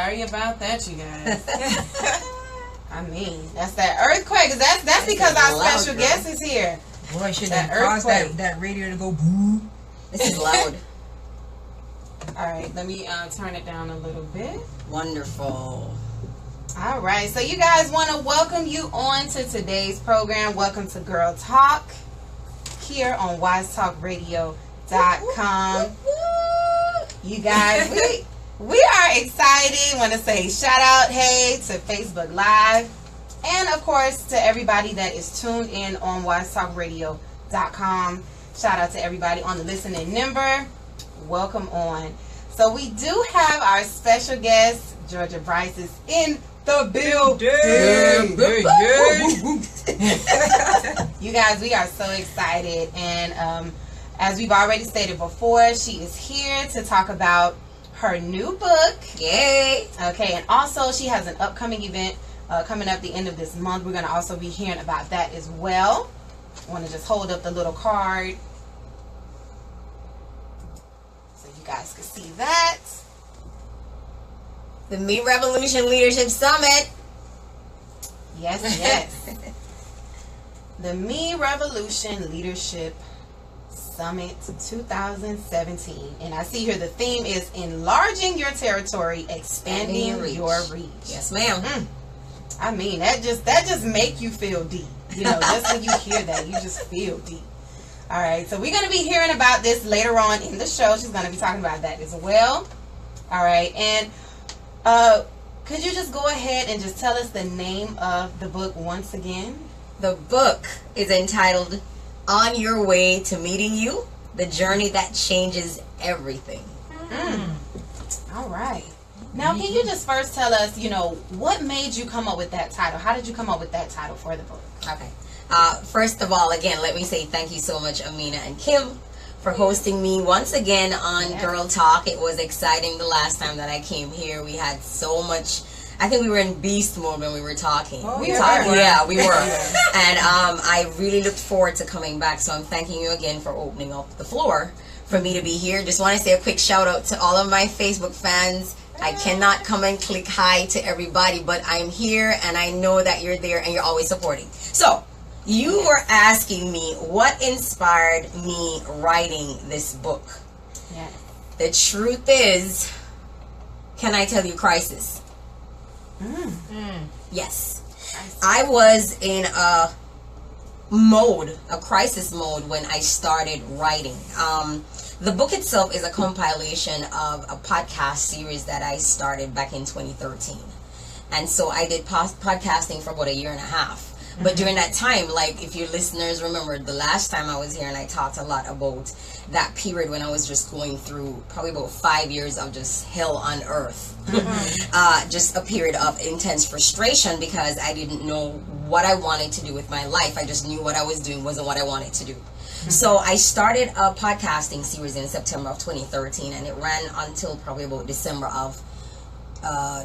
sorry about that, you guys. I mean, that's that earthquake. That's because our special guest is here. Boy, should that cause that radio to go boom. This is loud. All right, let me turn it down a little bit. Wonderful. All right, so you guys, want to welcome you on to today's program. Welcome to Girl Talk here on wisetalkradio.com. You guys, we are excited. Want to say shout out, hey, to Facebook Live. And, of course, to everybody that is tuned in on wisetalkradio.com. Shout out to everybody on the listening number. Welcome on. So we do have our special guest, Georgia Bryce, is in the building. You guys, we are so excited. And as we've already stated before, she is here to talk about her new book. Yay. Okay, and also she has an upcoming event coming up the end of this month. We're going to also be hearing about that as well. I want to just hold up the little card so you guys can see that. The Me Revolution Leadership Summit. Yes, yes. The Me Revolution Leadership Summit 2017. And I see here the theme is enlarging your territory, expanding your reach. Yes, ma'am. I mean, that just make you feel deep. You know, just when you hear that, you just feel deep. All right, so we're going to be hearing about this later on in the show. She's going to be talking about that as well. All right, and could you just go ahead and just tell us the name of the book once again? The book is entitled On Your Way to Meeting You, The Journey That Changes Everything. All right. Now, can you just first tell us, what made you come up with that title? How did you come up with that title for the book? Okay. First of all, again, let me say thank you so much, Amina and Kim, for hosting me once again on Girl Talk. It was exciting the last time that I came here. We had so much. I think we were in beast mode when we were talking. Oh, we were. And I really looked forward to coming back. So I'm thanking you again for opening up the floor for me to be here. Just want to say a quick shout out to all of my Facebook fans. I cannot come and click hi to everybody, but I'm here and I know that you're there and you're always supporting. So, you were asking me what inspired me writing this book. Yeah. The truth is, can I tell you, crisis? Yes. I was in a crisis mode when I started writing. The book itself is a compilation of a podcast series that I started back in 2013. And so I did podcasting for about a year and a half. But during that time, like if your listeners remember the last time I was here and I talked a lot about that period when I was just going through probably about 5 years of just hell on earth. Just a period of intense frustration because I didn't know what I wanted to do with my life. I just knew what I was doing wasn't what I wanted to do. So I started a podcasting series in September of 2013 and it ran until probably about December of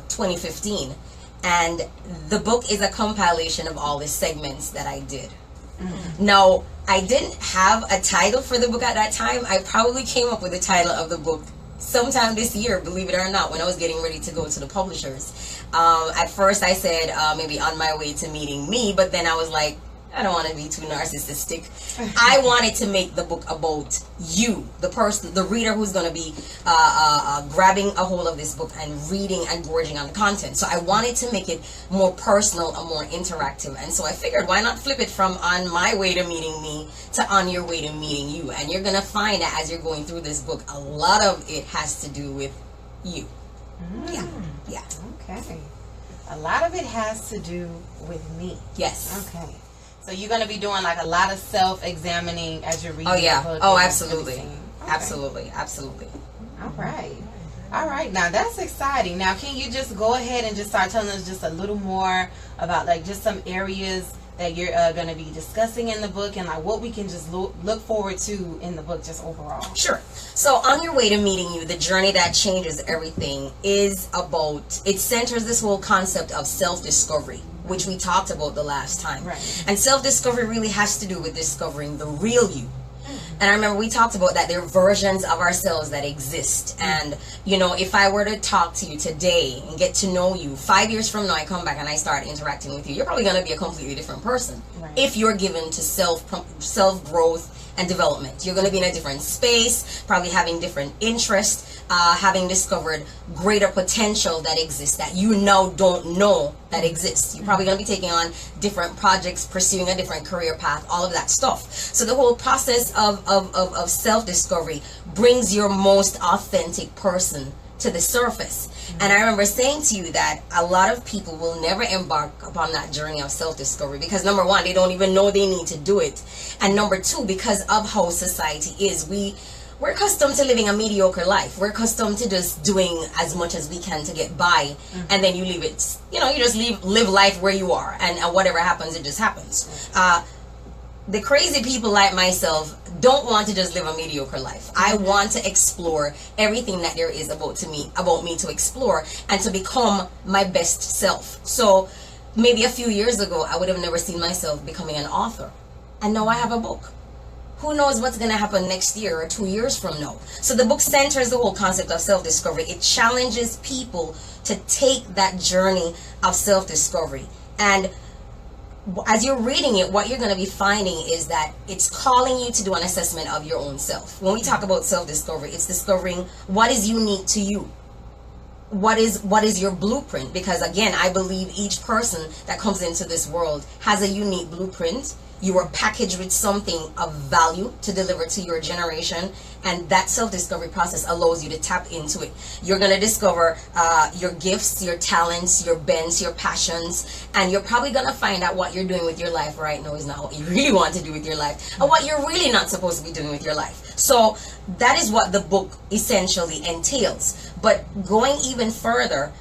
2015. And the book is a compilation of all the segments that I did. Now, I didn't have a title for the book at that time. I probably came up with the title of the book sometime this year, believe it or not, when I was getting ready to go to the publishers. At first I said maybe On My Way to Meeting Me, but then I was like, I don't want to be too narcissistic. I wanted to make the book about you, the person, the reader who's going to be grabbing a hold of this book and reading and gorging on the content. So I wanted to make it more personal and more interactive. And so I figured, why not flip it from On My Way to Meeting Me to On Your Way to Meeting You? And you're going to find that as you're going through this book, a lot of it has to do with you. Yeah. Okay. A lot of it has to do with me. Yes. Okay. So you're going to be doing like a lot of self-examining as you're reading the book. Oh, absolutely. Okay. Absolutely. All right. Now that's exciting. Now, can you just go ahead and just start telling us just a little more about like just some areas that you're going to be discussing in the book and like what we can just look forward to in the book just overall? Sure. So On Your Way to Meeting You, the journey that changes everything is about, it centers this whole concept of self-discovery, which we talked about the last time. Right. And self-discovery really has to do with discovering the real you. And I remember we talked about that there are versions of ourselves that exist. And, you know, if I were to talk to you today and get to know you, 5 years from now I come back and I start interacting with you, you're probably going to be a completely different person. Right. If you're given to self-growth and development. You're going to be in a different space, probably having different interests, having discovered greater potential that exists that you now don't know that exists. You're probably going to be taking on different projects, pursuing a different career path, all of that stuff. So the whole process of self-discovery brings your most authentic person to the surface. And I remember saying to you that a lot of people will never embark upon that journey of self-discovery because number one, they don't even know they need to do it. And number two, because of how society is, we're accustomed to living a mediocre life. We're accustomed to just doing as much as we can to get by, and then you leave it, you just live life where you are, and whatever happens, it just happens. The crazy people like myself don't want to just live a mediocre life. I want to explore everything that there is about me to explore and to become my best self. So maybe a few years ago, I would have never seen myself becoming an author. And now I have a book. Who knows what's going to happen next year or 2 years from now? So the book centers the whole concept of self-discovery. It challenges people to take that journey of self-discovery. And as you're reading it, what you're going to be finding is that it's calling you to do an assessment of your own self. When we talk about self-discovery, it's discovering what is unique to you. What is your blueprint? Because again, I believe each person that comes into this world has a unique blueprint. You are packaged with something of value to deliver to your generation, and that self-discovery process allows you to tap into it. You're going to discover your gifts, your talents, your bents, your passions, and you're probably going to find out what you're doing with your life right now is not what you really want to do with your life, and what you're really not supposed to be doing with your life. So that is what the book essentially entails. But going even further,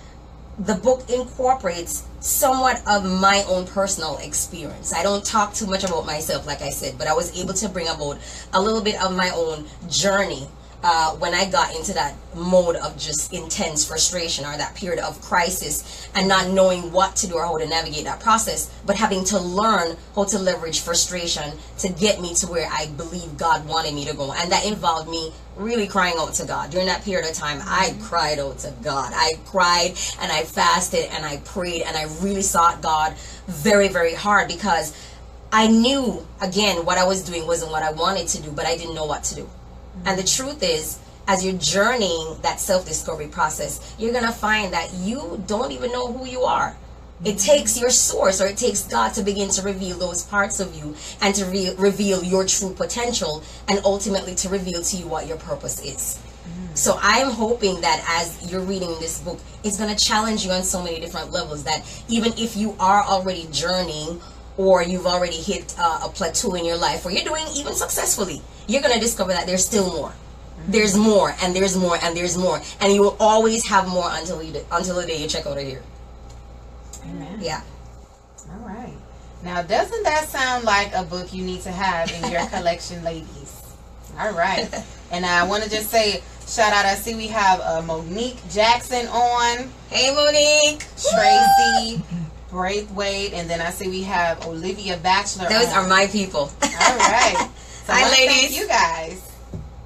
the book incorporates somewhat of my own personal experience. I don't talk too much about myself, like I said, but I was able to bring about a little bit of my own journey when I got into that mode of just intense frustration or that period of crisis and not knowing what to do or how to navigate that process, but having to learn how to leverage frustration to get me to where I believe God wanted me to go. And that involved me really crying out to God. During that period of time, I cried out to God. I cried and I fasted and I prayed and I really sought God very, very hard because I knew, again, what I was doing wasn't what I wanted to do, but I didn't know what to do. And the truth is, as you're journeying that self-discovery process, you're going to find that you don't even know who you are. It takes your source, or it takes God to begin to reveal those parts of you and to reveal your true potential and ultimately to reveal to you what your purpose is. So I'm hoping that as you're reading this book, it's going to challenge you on so many different levels that even if you are already journeying or you've already hit a plateau in your life or you're doing even successfully, you're going to discover that there's still more. There's more and there's more and there's more. And you will always have more until the day you check out of here. Amen. Yeah. All right. Now, doesn't that sound like a book you need to have in your collection, ladies? All right. And I want to just say, shout out. I see we have Monique Jackson on. Hey, Monique. Tracy Braithwaite. And then I see we have Olivia Batchelor. Those on. are my people. All right. So hi, ladies. Thank you guys.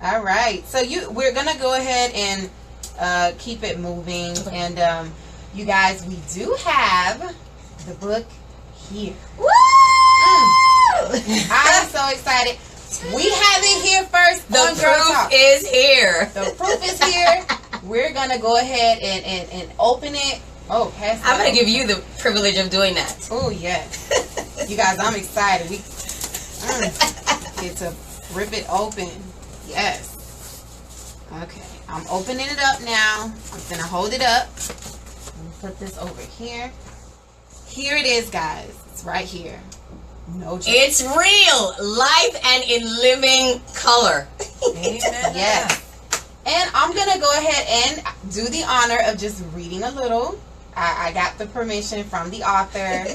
All right. So we're going to go ahead and keep it moving. And you guys, we do have the book here. Woo! I'm so excited. We have it here first. The proof is here. The proof is here. We're going to go ahead and open it. Oh, I'm going to give you the privilege of doing that. Oh, yes. You guys, I'm excited. We get to rip it open. Yes. Okay. I'm opening it up now. I'm going to hold it up. Let me put this over here. Here it is, guys. It's right here. No joke. It's real. Life and in living color. Amen. Yes. And I'm going to go ahead and do the honor of just reading a little. I got the permission from the author.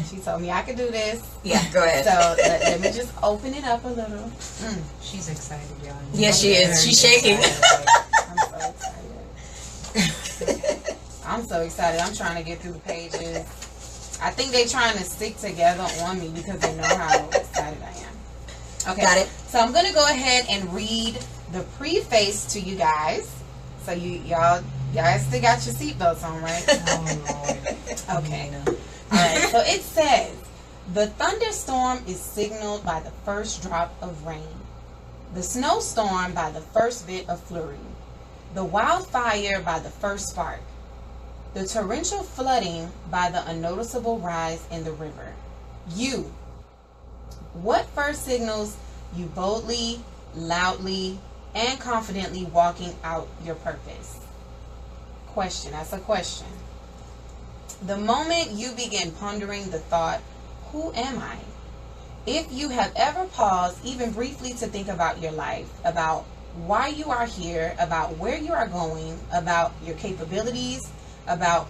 She told me I could do this. Yeah, go ahead. So let me just open it up a little. She's excited, y'all. Yes, she is. She's shaking. I'm so excited. I'm so excited. I'm trying to get through the pages. I think they're trying to stick together on me because they know how excited I am. Okay. Got it. So I'm going to go ahead and read the preface to you guys. So y'all still got your seatbelts on, right? Oh, Lord. Okay. All right. So it says, the thunderstorm is signaled by the first drop of rain, the snowstorm by the first bit of flurry, the wildfire by the first spark, the torrential flooding by the unnoticeable rise in the river. You. What first signals you boldly, loudly, and confidently walking out your purpose? Question. That's a question. The moment you begin pondering the thought, who am I? If you have ever paused, even briefly, to think about your life, about why you are here, about where you are going, about your capabilities, about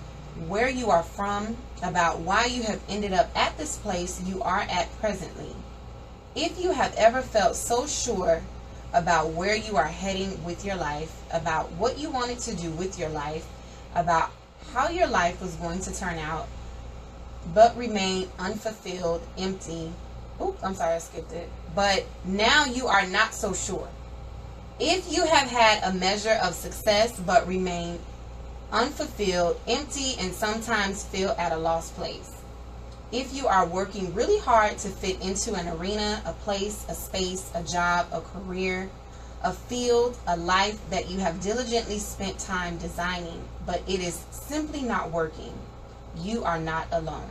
where you are from, about why you have ended up at this place you are at presently. If you have ever felt so sure about where you are heading with your life, about what you wanted to do with your life, about how your life was going to turn out, but remain unfulfilled, empty. Oops, I'm sorry, I skipped it. But now you are not so sure. If you have had a measure of success, but remain unfulfilled, empty, and sometimes feel at a lost place. If you are working really hard to fit into an arena, a place, a space, a job, a career, a field, a life that you have diligently spent time designing, but it is simply not working, you are not alone.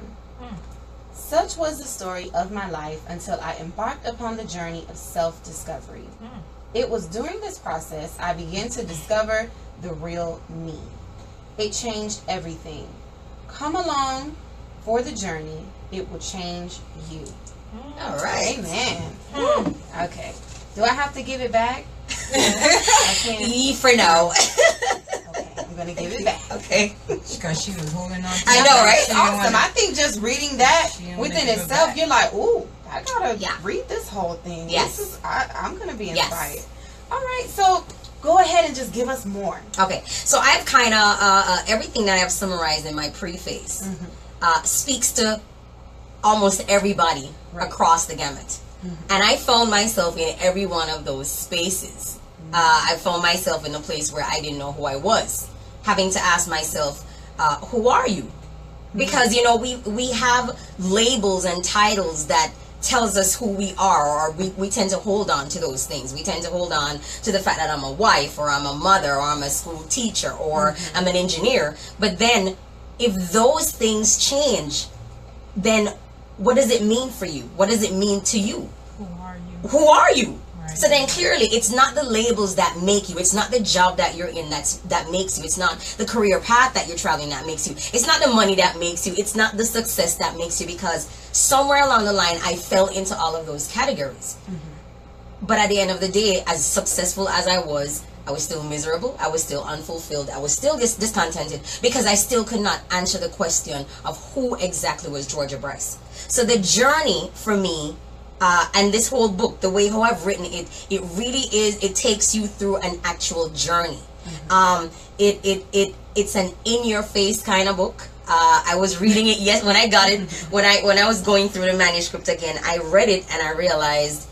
Such was the story of my life until I embarked upon the journey of self-discovery. It was during this process I began to discover the real me. It changed everything. Come along for the journey. It will change you. All right. Amen. Okay. Do I have to give it back? I can't. For now. Okay, I'm going to give it back. Okay. Because she was holding on to I know, right? That's awesome. I think just reading that She don't within make it itself, back. you're like, ooh, I got to Yeah. read this whole thing. Yes. This is, I'm going to be inspired. Yes. All right, so go ahead and just give us more. Okay, so I've kind of, everything that I've summarized in my preface speaks to almost everybody Right. across the gamut. And I found myself in every one of those spaces. I found myself in a place where I didn't know who I was, having to ask myself, who are you? Because, you know, we have labels and titles that tells us who we are, or we tend to hold on to those things. We tend to hold on to the fact that I'm a wife, or I'm a mother, or I'm a school teacher, or I'm an engineer. But then if those things change, then what does it mean for you? What does it mean to you? Who are you? Who are you? Right. So then clearly it's not the labels that make you. It's not the job that you're in that makes you. It's not the career path that you're traveling that makes you. It's not the money that makes you. It's not the success that makes you, because somewhere along the line I fell into all of those categories. But at the end of the day, as successful as I was still miserable. I was still unfulfilled. I was still discontented, because I still could not answer the question of who exactly was Georgia Bryce. So the journey for me, and this whole book, the way how I've written it, it really is, it takes you through an actual journey. It's an in-your-face kind of book. I was reading it, yes, when I got it, when I was going through the manuscript again, I read it and I realized,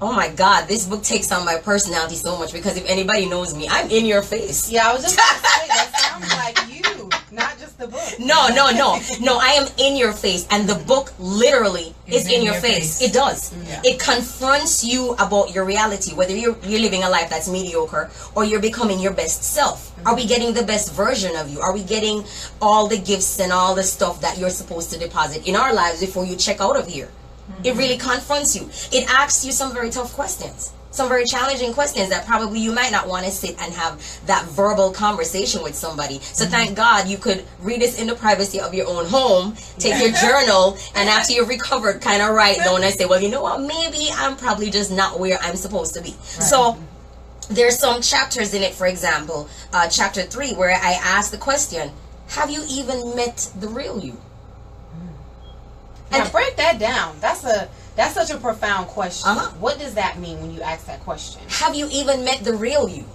oh my God, this book takes on my personality so much, because if anybody knows me, I'm in your face. Yeah, I was just going to say, that sounds like you, not just the book. No, I am in your face, and the book literally is in your face. It does. Yeah. It confronts you about your reality, whether you're living a life that's mediocre or you're becoming your best self. Are we getting the best version of you? Are we getting all the gifts and all the stuff that you're supposed to deposit in our lives before you check out of here? It really confronts you. It asks you some very tough questions, some very challenging questions that probably you might not want to sit and have that verbal conversation with somebody. So thank God you could read this in the privacy of your own home, take your journal, and after you've recovered, kind of write down and say, well, you know what, maybe I'm probably just not where I'm supposed to be. Right. So there's some chapters in it, for example, chapter 3, where I ask the question, have you even met the real you? Now break that down. That's such a profound question. Uh-huh. What does that mean when you ask that question? Have you even met the real you?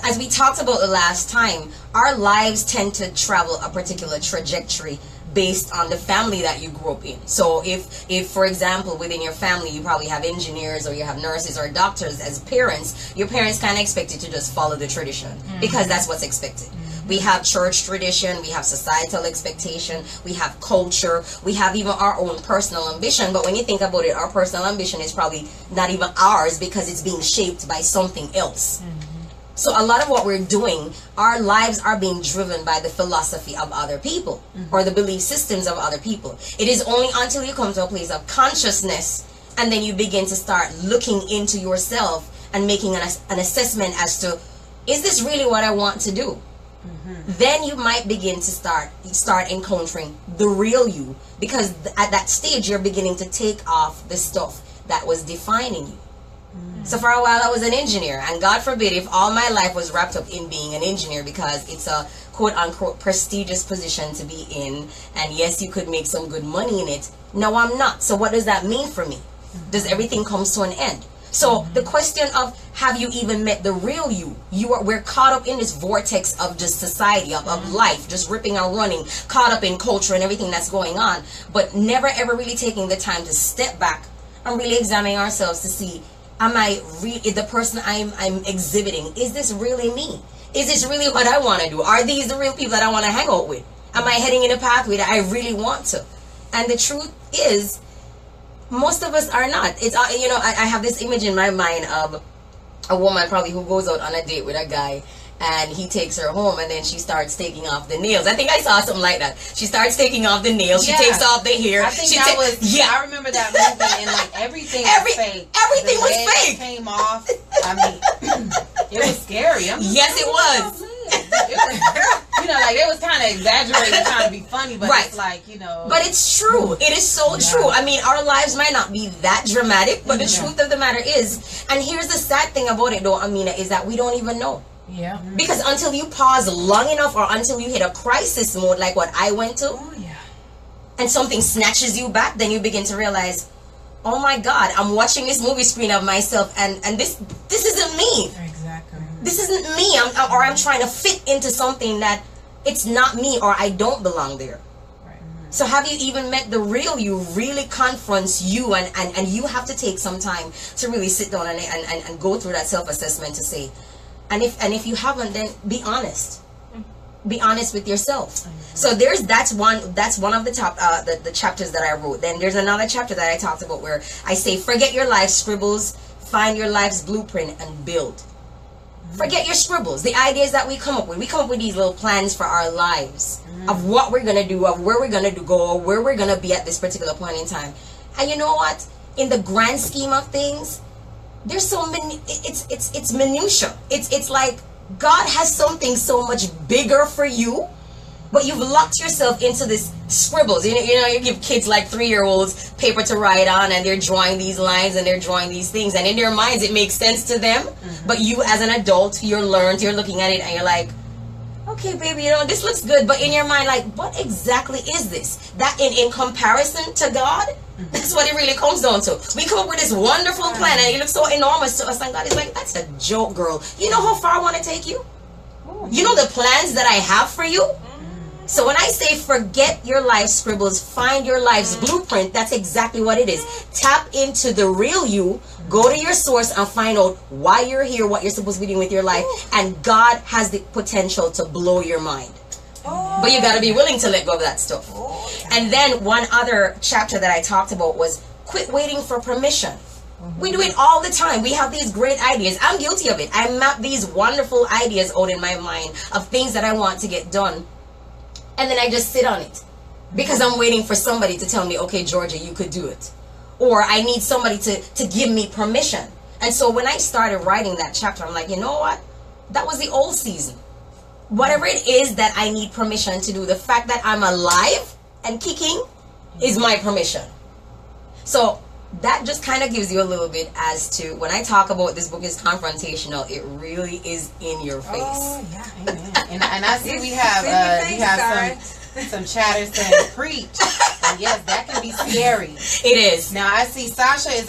As we talked about the last time, our lives tend to travel a particular trajectory based on the family that you grew up in. So if for example within your family you probably have engineers or you have nurses or doctors as parents, your parents kind of expect you to just follow the tradition because that's what's expected. We have church tradition, we have societal expectation, we have culture, we have even our own personal ambition. But when you think about it, our personal ambition is probably not even ours because it's being shaped by something else. So a lot of what we're doing, our lives are being driven by the philosophy of other people or the belief systems of other people. It is only until you come to a place of consciousness and then you begin to start looking into yourself and making an assessment as to, is this really what I want to do? Then you might begin to start encountering the real you, because at that stage you're beginning to take off the stuff that was defining you. So for a while I was an engineer, and God forbid if all my life was wrapped up in being an engineer, because it's a quote unquote prestigious position to be in, and yes, you could make some good money in it. No, I'm not. So what does that mean for me? Does everything come to an end? So the question of, have you even met the real you? We're caught up in this vortex of just society, of life, just ripping and running, caught up in culture and everything that's going on, but never ever really taking the time to step back and really examine ourselves to see, am I the person I'm exhibiting? Is this really me? Is this really what I want to do? Are these the real people that I want to hang out with? Am I heading in a pathway that I really want to? And the truth is, most of us are not. It's I have this image in my mind of a woman probably who goes out on a date with a guy, and he takes her home, and then she starts taking off the nails. I think I saw something like that. She starts taking off the nails. Yeah. She takes off the hair. I think that was. Yeah, I remember that movie, and like everything was fake. Everything the was legs fake. Came off. I mean, it was scary. Yes, it was. Like it was kind of exaggerated, trying to be funny, but right. It's like, But it's true. It is so true. I mean, our lives might not be that dramatic, but the truth of the matter is, and here's the sad thing about it though, Amina, is that we don't even know. Yeah. Because until you pause long enough, or until you hit a crisis mode like what I went to, and something snatches you back, then you begin to realize, oh my God, I'm watching this movie screen of myself, and this isn't me. Exactly. This isn't me. I'm trying to fit into something that it's not me, or I don't belong there. Right. So have you even met the real you? Really confronts you, and you have to take some time to really sit down and go through that self-assessment to say, and if you haven't, then be honest. Be honest with yourself. So that's one of the top the chapters that I wrote. Then there's another chapter that I talked about where I say, forget your life scribbles, find your life's blueprint and build. Forget your scribbles, the ideas that we come up with. We come up with these little plans for our lives of what we're gonna do, of where we're gonna go, where we're gonna be at this particular point in time. And you know what? In the grand scheme of things, there's so many. It's minutia. It's like God has something so much bigger for you, but you've locked yourself into this scribbles. You know, you give kids like 3-year-olds paper to write on, and they're drawing these lines and they're drawing these things, and in their minds it makes sense to them. But you as an adult, you're looking at it and you're like, okay, baby, this looks good, but in your mind, like, what exactly is this? That in comparison to God, that's what it really comes down to. We come up with this wonderful plan, and it looks so enormous to us, and God is like, that's a joke, girl. You know how far I want to take you? You know the plans that I have for you? So when I say forget your life scribbles, find your life's blueprint, that's exactly what it is. Tap into the real you, go to your source and find out why you're here, what you're supposed to be doing with your life, and God has the potential to blow your mind. But you got to be willing to let go of that stuff. And then one other chapter that I talked about was quit waiting for permission. We do it all the time. We have these great ideas. I'm guilty of it. I map these wonderful ideas out in my mind of things that I want to get done. And then I just sit on it because I'm waiting for somebody to tell me, okay, Georgia, you could do it. Or I need somebody to give me permission. And so when I started writing that chapter, I'm like, you know what? That was the old season. Whatever it is that I need permission to do, the fact that I'm alive and kicking is my permission. So that just kind of gives you a little bit as to, when I talk about this book is confrontational, it really is in your face. Oh, yeah. Amen. And I see we have some chatter saying preach. yes, that can be scary. It is. Now I see Sasha is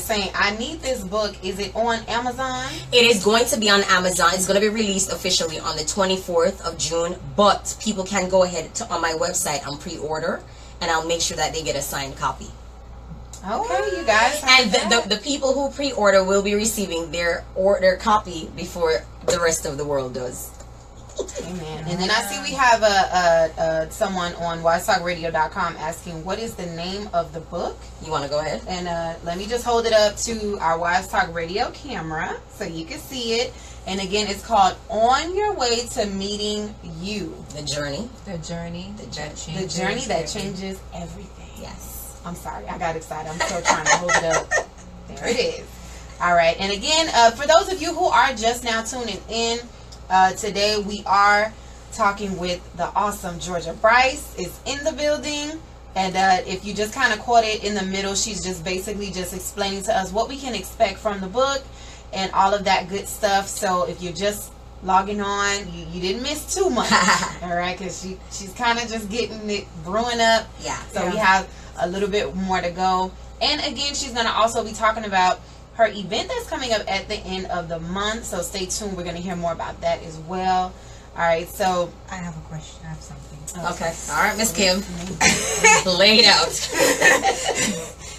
saying, I need this book. Is it on Amazon? It is going to be on Amazon. It's going to be released officially on the 24th of June, but people can go ahead on my website and pre-order, and I'll make sure that they get a signed copy. Okay, you guys. And the people who pre-order will be receiving their copy before the rest of the world does. Amen. And then I see we have someone on wisetalkradio.com asking, what is the name of the book? You want to go ahead? And let me just hold it up to our Wise Talk Radio camera so you can see it. And again, it's called On Your Way to Meeting You. The Journey. The journey that changes everything. Yes. I'm sorry, I got excited. I'm still trying to hold it up. There it is. All right. And again, for those of you who are just now tuning in, today we are talking with the awesome Georgia Bryce is in the building. And if you just kind of caught it in the middle, she's just basically just explaining to us what we can expect from the book and all of that good stuff. So if you're just logging on, you didn't miss too much. All right, because she's kind of just getting it brewing up. Yeah. So we have a little bit more to go. And again, she's going to also be talking about her event that's coming up at the end of the month. So stay tuned. We're going to hear more about that as well. All right. So I have a question. I have something. Okay. All right, Miss Kim. Lay it out.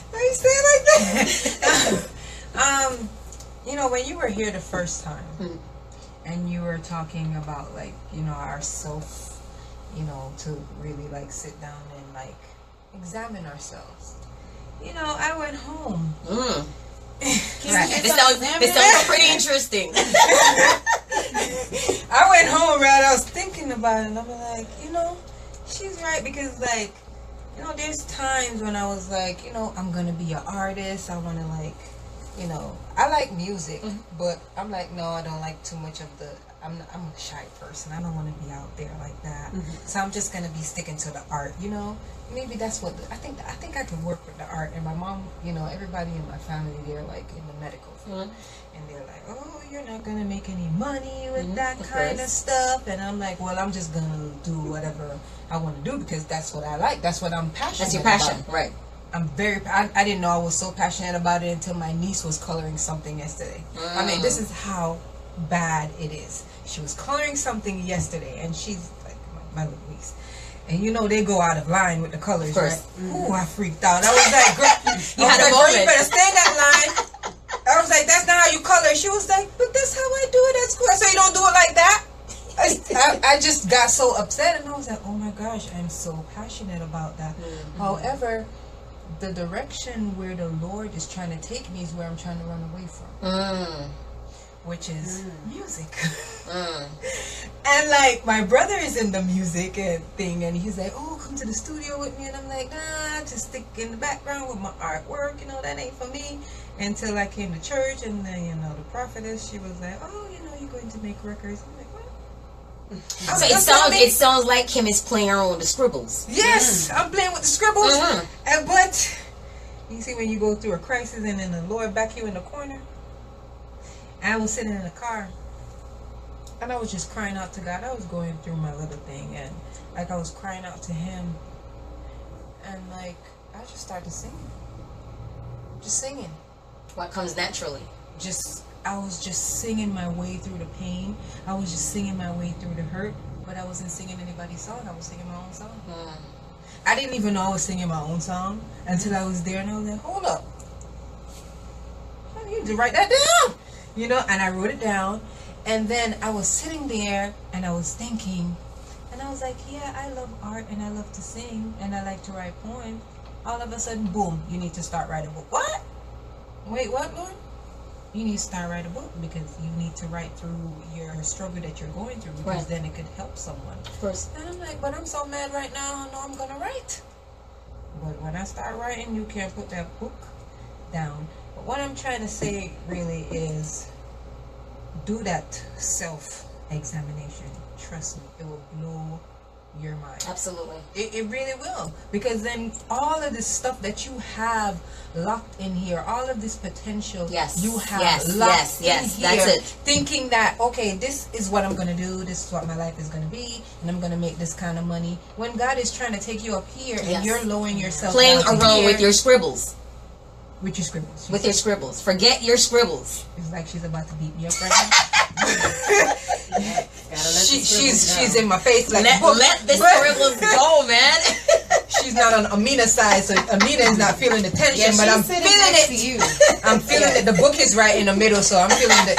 Why you say it like that? You know, when you were here the first time, and you were talking about, like, you know, our self, you know, to really, like, sit down and, like, examine ourselves. You know, I went home. Right. This sounds pretty interesting. I went home, right? I was thinking about it, and I was like, you know, she's right, because, like, you know, there's times when I was like, you know, I'm gonna be an artist. I want to, like, you know, I like music, but I'm like, no, I don't like too much of the. I'm a shy person. I don't want to be out there like that. So I'm just gonna be sticking to the art. You know, maybe that's what I think. I think I can work with the art. And my mom, you know, everybody in my family, they're like in the medical field, and they're like, oh, you're not gonna make any money with that kind of stuff. And I'm like, well, I'm just gonna do whatever I want to do because that's what I like. That's what I'm passionate. That's your passion, about. right? I didn't know I was so passionate about it until my niece was coloring something yesterday. I mean, this is how bad it is. She was coloring something yesterday, and she's like my little niece. And you know they go out of line with the colors, right? Ooh, I freaked out. I was like, girl, you better stay in that line. I was like, that's not how you color. She was like, but that's how I do it at school. I said, you don't do it like that? I just got so upset, and I was like, oh my gosh, I'm so passionate about that. However, the direction where the Lord is trying to take me is where I'm trying to run away from. Which is music. And like my brother is in the music and thing, and he's like, oh, come to the studio with me, and I'm like, nah, just stick in the background with my artwork, you know, that ain't for me. Until I came to church, and then, you know, the prophetess, she was like, oh, you know, you're going to make records. I'm like, what? So it sounds like Kim is playing around with the scribbles. Yes, I'm playing with the scribbles. But you see, when you go through a crisis and then the Lord back you in the corner. I was sitting in the car, and I was just crying out to God. I was going through my little thing, and like I was crying out to Him, and like I just started singing. What comes naturally? I was just singing my way through the pain. I was just singing my way through the hurt, but I wasn't singing anybody's song. I was singing my own song. I didn't even know I was singing my own song until I was there, and I was like, hold up, I need to write that down. You know, and I wrote it down, and then I was sitting there, and I was thinking, and I was like, yeah, I love art, and I love to sing, and I like to write poems. All of a sudden, boom, you need to start writing a book. What? Wait, what, Lord? You need to start writing a book, because you need to write through your struggle that you're going through, because then it could help someone. Of course. And I'm like, but I'm so mad right now, I know I'm going to write. But when I start writing, you can't put that book down. What I'm trying to say really is do that self-examination. Trust me, it will blow your mind. Absolutely. It really will, because then all of this stuff that you have locked in here, all of this potential you have locked in here, that's it. thinking that, okay, this is what I'm going to do, this is what my life is going to be, and I'm going to make this kind of money, when God is trying to take you up here and you're lowering yourself playing down to around here. with your scribbles. With your scribbles. With your scribbles. Forget your scribbles. It's like she's about to beat me up right now. She's in my face like, let the scribbles go, man. She's not on Amina's side, so Amina is not feeling the tension, but I'm feeling it. I'm feeling that the book is right in the middle, so I'm feeling the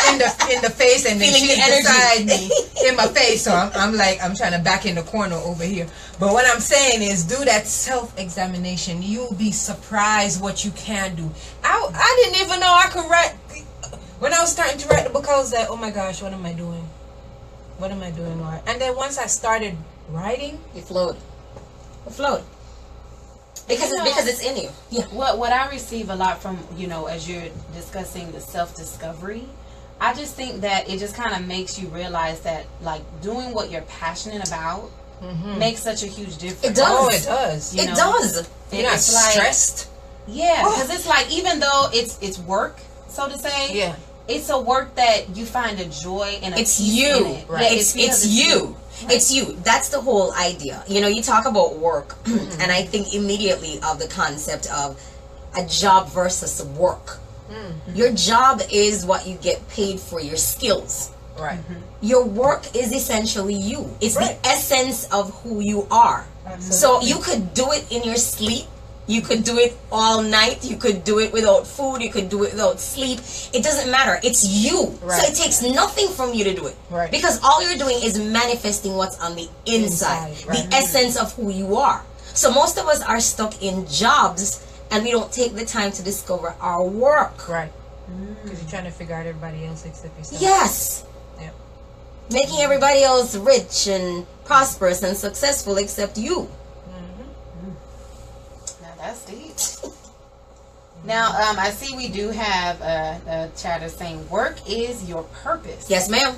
in the face, and then she's beside me in my face, so I'm trying to back in the corner over here. But what I'm saying is, do that self-examination. You'll be surprised what you can do. I didn't even know I could write. When I was starting to write the book, I was like, oh my gosh, what am I doing? What am I doing, Lord? And then once I started writing, it flowed. It flowed. Because it's in you. Yeah. What I receive a lot from, as you're discussing the self-discovery, I just think that it just kind of makes you realize that, like, doing what you're passionate about makes such a huge difference. It does. Oh, it does. It does. You're not stressed. Yeah, because it's like, even though it's work, so to say, it's a work that you find a joy and it's you. In it. Right. It's you. Right. It's you. That's the whole idea. You talk about work, and I think immediately of the concept of a job versus work. Your job is what you get paid for, your skills. Right. Your work is essentially you. It's the essence of who you are. Absolutely. So you could do it in your sleep. You could do it all night. You could do it without food. You could do it without sleep. It doesn't matter. It's you. Right. So it takes nothing from you to do it. Right. Because all you're doing is manifesting what's on the inside. Right. The essence of who you are. So most of us are stuck in jobs, and we don't take the time to discover our work. Right. Because you're trying to figure out everybody else except yourself. Yes. Yep. Making everybody else rich and prosperous and successful except you. That's deep. Now, I see we do have a chatter saying, work is your purpose. Yes, ma'am.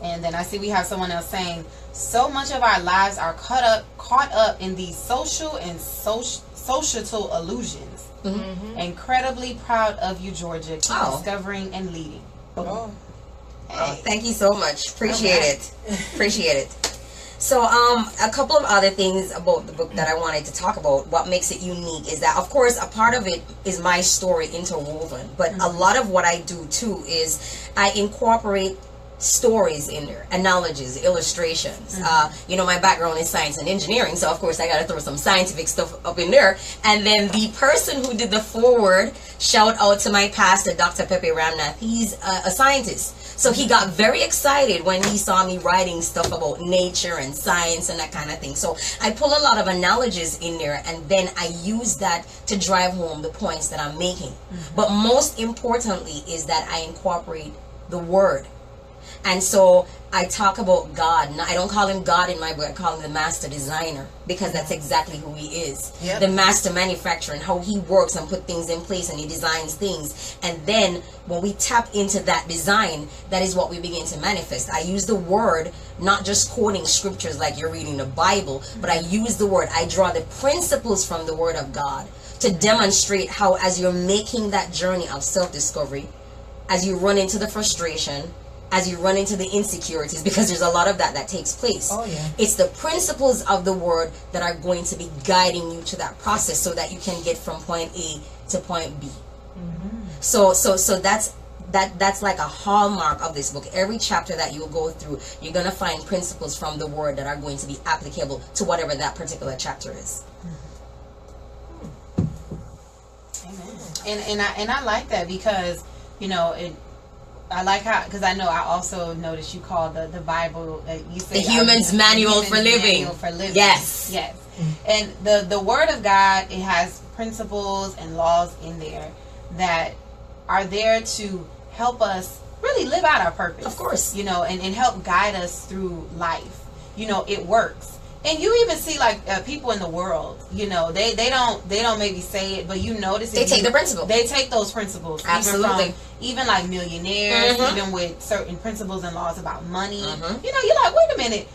And then I see we have someone else saying, so much of our lives are caught up in these social and societal illusions. Incredibly proud of you, Georgia. Keep discovering and leading. Hey. Thank you so much. Appreciate it. Appreciate it. So, a couple of other things about the book that I wanted to talk about. What makes it unique is that, of course, a part of it is my story interwoven. But a lot of what I do, too, is I incorporate stories in there, analogies, illustrations. My background is science and engineering, so, of course, I got to throw some scientific stuff up in there. And then the person who did the foreword, shout out to my pastor, Dr. Pepe Ramnath. He's a scientist. So he got very excited when he saw me writing stuff about nature and science and that kind of thing. So I pull a lot of analogies in there, and then I use that to drive home the points that I'm making. But most importantly is that I incorporate the word. And so I talk about God. Now, I don't call him God in my book. I call him the master designer, because that's exactly who he is. Yep. The master manufacturer, and how he works and put things in place, and he designs things. And then when we tap into that design, that is what we begin to manifest. I use the word, not just quoting scriptures like you're reading the Bible, but I use the word. I draw the principles from the word of God to demonstrate how, as you're making that journey of self-discovery, as you run into the frustration, as you run into the insecurities, because there's a lot of that takes place. It's the principles of the word that are going to be guiding you to that process, so that you can get from point A to point B. So that's like a hallmark of this book. Every chapter that you'll go through, you're going to find principles from the word that are going to be applicable to whatever that particular chapter is. Amen. And I like that, because I like how, because I know I also noticed you call the Bible, you say the Human's Manual for Living. Yes. And the Word of God, it has principles and laws in there that are there to help us really live out our purpose. Of course. And help guide us through life. It works. And you even see, like, people in the world, they don't maybe say it, but you notice they take the principle. They take those principles. Absolutely. Even like millionaires, even with certain principles and laws about money. You're like, wait a minute.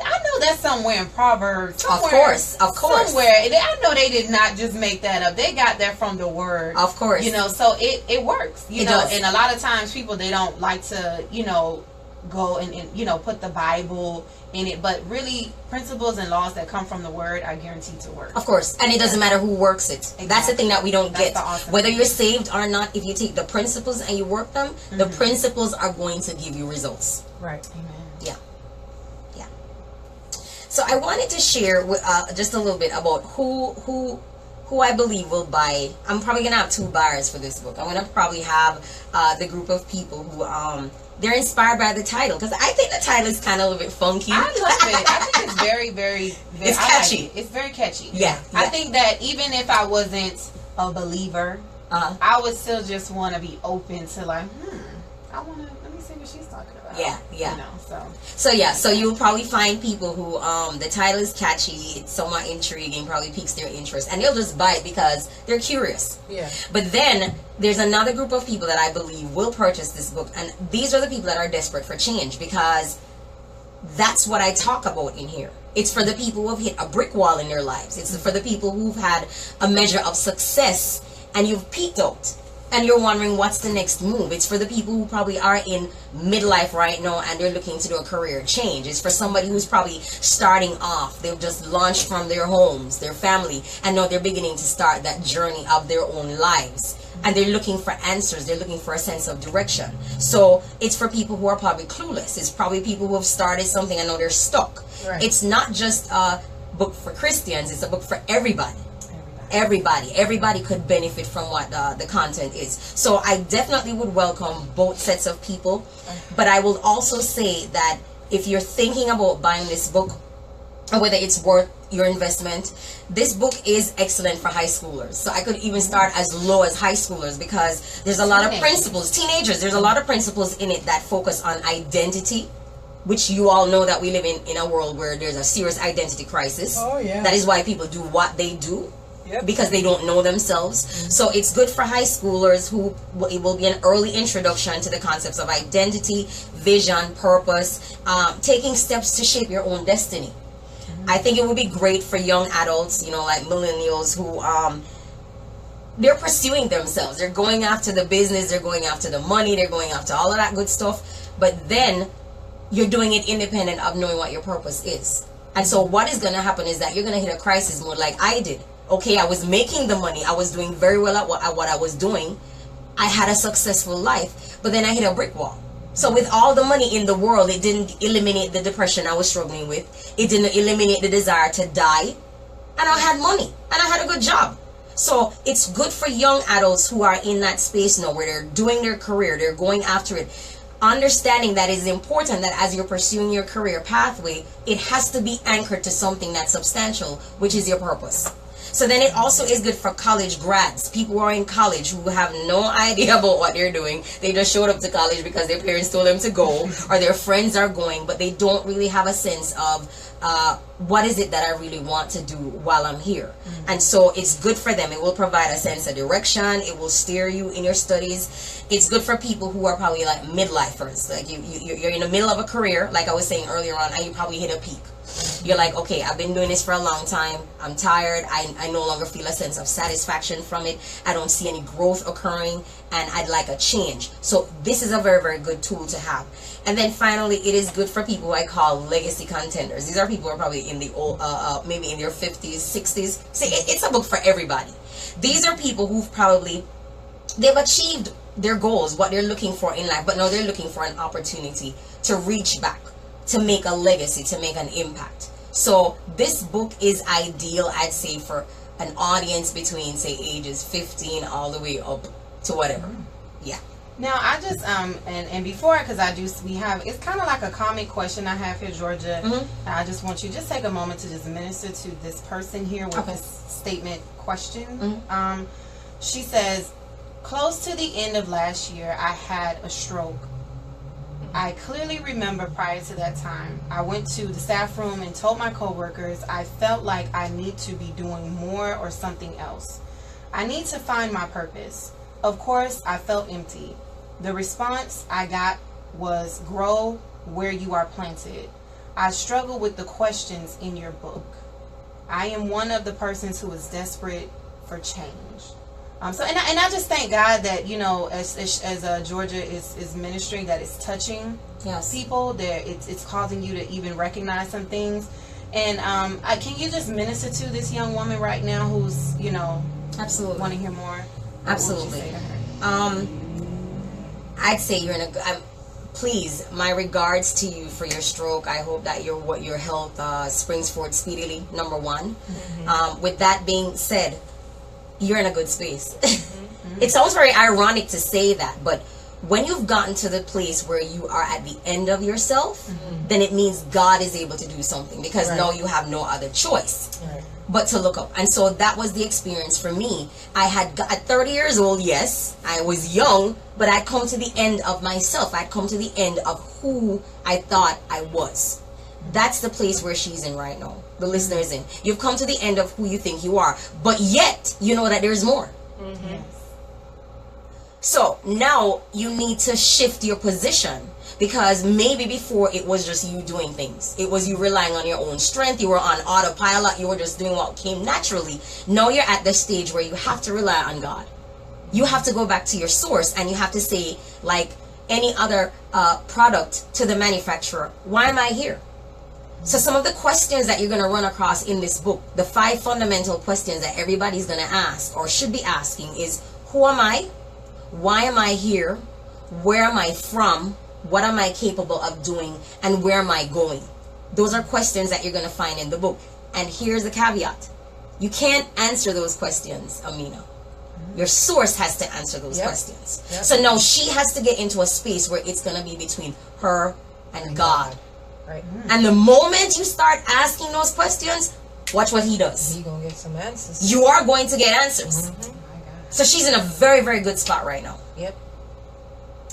I know that's somewhere in Proverbs. Of course. Somewhere. I know they did not just make that up. They got that from the word. Of course. So it works. It does. And a lot of times people, they don't like to, go and put the Bible in it. But really, principles and laws that come from the word are guaranteed to work. Of course. And it doesn't matter who works it. Exactly. That's the thing that we don't get. Awesome Whether you're saved or not, if you take the principles and you work them, the principles are going to give you results. Right. Amen. Yeah. So I wanted to share just a little bit about who I believe will buy. I'm probably gonna have 2 buyers for this book. I'm gonna probably have the group of people who they're inspired by the title, because I think the title is kind of a little bit funky. I love it. I think it's very, very, very it's catchy. It's very catchy. Yeah. I think that even if I wasn't a believer, I would still just want to be open to let me see what she's talking about. Yeah. So you'll probably find people who the title is catchy, it's somewhat intriguing, probably piques their interest, and they'll just buy it because they're curious. Yeah. But then there's another group of people that I believe will purchase this book, and these are the people that are desperate for change, because that's what I talk about in here. It's for the people who have hit a brick wall in their lives. It's for the people who've had a measure of success and you've peaked out and you're wondering what's the next move. It's for the people who probably are in midlife right now and they're looking to do a career change. It's for somebody who's probably starting off. They've just launched from their homes, their family, and now they're beginning to start that journey of their own lives. And they're looking for answers. They're looking for a sense of direction. So it's for people who are probably clueless. It's probably people who have started something and now they're stuck. Right. It's not just a book for Christians. It's a book for everybody. Everybody could benefit from what the content is. So I definitely would welcome both sets of people. But I will also say that if you're thinking about buying this book, or whether it's worth your investment, this book is excellent for high schoolers. So I could even start as low as high schoolers, because there's a lot of principles. Teenagers, there's a lot of principles in it that focus on identity, which you all know that we live in a world where there's a serious identity crisis. Oh, yeah. That is why people do what they do. Yep. Because they don't know themselves. So it's good for high schoolers who it will be an early introduction to the concepts of identity, vision, purpose, taking steps to shape your own destiny. I think it would be great for young adults, like millennials who they're pursuing themselves. They're going after the business, they're going after the money, they're going after all of that good stuff. But then you're doing it independent of knowing what your purpose is. And so what is going to happen is that you're going to hit a crisis mode like I did. Okay, I was making the money. I was doing very well at what I was doing. I had a successful life. But then I hit a brick wall. So with all the money in the world, it didn't eliminate the depression I was struggling with. It didn't eliminate the desire to die. And I had money. And I had a good job. So it's good for young adults who are in that space now where they're doing their career. They're going after it. Understanding that it is important that as you're pursuing your career pathway, it has to be anchored to something that's substantial, which is your purpose. So then it also is good for college grads, people who are in college who have no idea about what they're doing. They just showed up to college because their parents told them to go, or their friends are going, but they don't really have a sense of what is it that I really want to do while I'm here. And so it's good for them. It will provide a sense of direction. It will steer you in your studies. It's good for people who are probably like midlifers. Like you're in the middle of a career, like I was saying earlier on, and you probably hit a peak. You're like, okay, I've been doing this for a long time. I'm tired. I no longer feel a sense of satisfaction from it. I don't see any growth occurring, and I'd like a change. So this is a very, very good tool to have. And then finally, it is good for people who I call legacy contenders. These are people who are probably in the old, maybe in their 50s, 60s. See, it's a book for everybody. These are people who've probably, they've achieved their goals, what they're looking for in life, but now they're looking for an opportunity to reach back, to make a legacy, to make an impact. So this book is ideal, I'd say, for an audience between, say, ages 15 all the way up to whatever. Yeah. Now I just and before, because we have, it's kind of like a common question I have here, Georgia. I just want you to just take a moment to just minister to this person here with this statement question. She says, close to the end of last year, I had a stroke. I clearly remember prior to that time, I went to the staff room and told my coworkers I felt like I need to be doing more or something else. I need to find my purpose. Of course, I felt empty. The response I got was, grow where you are planted. I struggle with the questions in your book. I am one of the persons who is desperate for change. So and I just thank God that, you know, as Georgia is ministering, that it's touching people, that it's causing you to even recognize some things. And can you just minister to this young woman right now who's, you know, absolutely want to hear more? Absolutely. What would you say to her? I'd say you're in a please, my regards to you for your stroke. I hope that your health springs forward speedily, number one. With that being said, you're in a good space. It sounds very ironic to say that, but when you've gotten to the place where you are at the end of yourself, then it means God is able to do something, because now you have no other choice but to look up. And so that was the experience for me. I had got, at 30 years old, yes, I was young, but I'd come to the end of myself. I'd come to the end of who I thought I was. That's the place where she's in right now. The listener is in. You've come to the end of who you think you are, but yet you know that there's more. So now you need to shift your position, because maybe before it was just you doing things. It was you relying on your own strength. You were on autopilot. You were just doing what came naturally. Now you're at the stage where you have to rely on God. You have to go back to your source, and you have to say, like any other product to the manufacturer, why am I here? So some of the questions that you're going to run across in this book, the 5 fundamental questions that everybody's going to ask or should be asking is, who am I? Why am I here? Where am I from? What am I capable of doing? And where am I going? Those are questions that you're going to find in the book. And here's the caveat. You can't answer those questions, Amina. Your source has to answer those questions. So now she has to get into a space where it's going to be between her and God. Right. And the moment you start asking those questions, watch what he does. You're going to get some answers. You are going to get answers. So she's in a very, very good spot right now. Yep.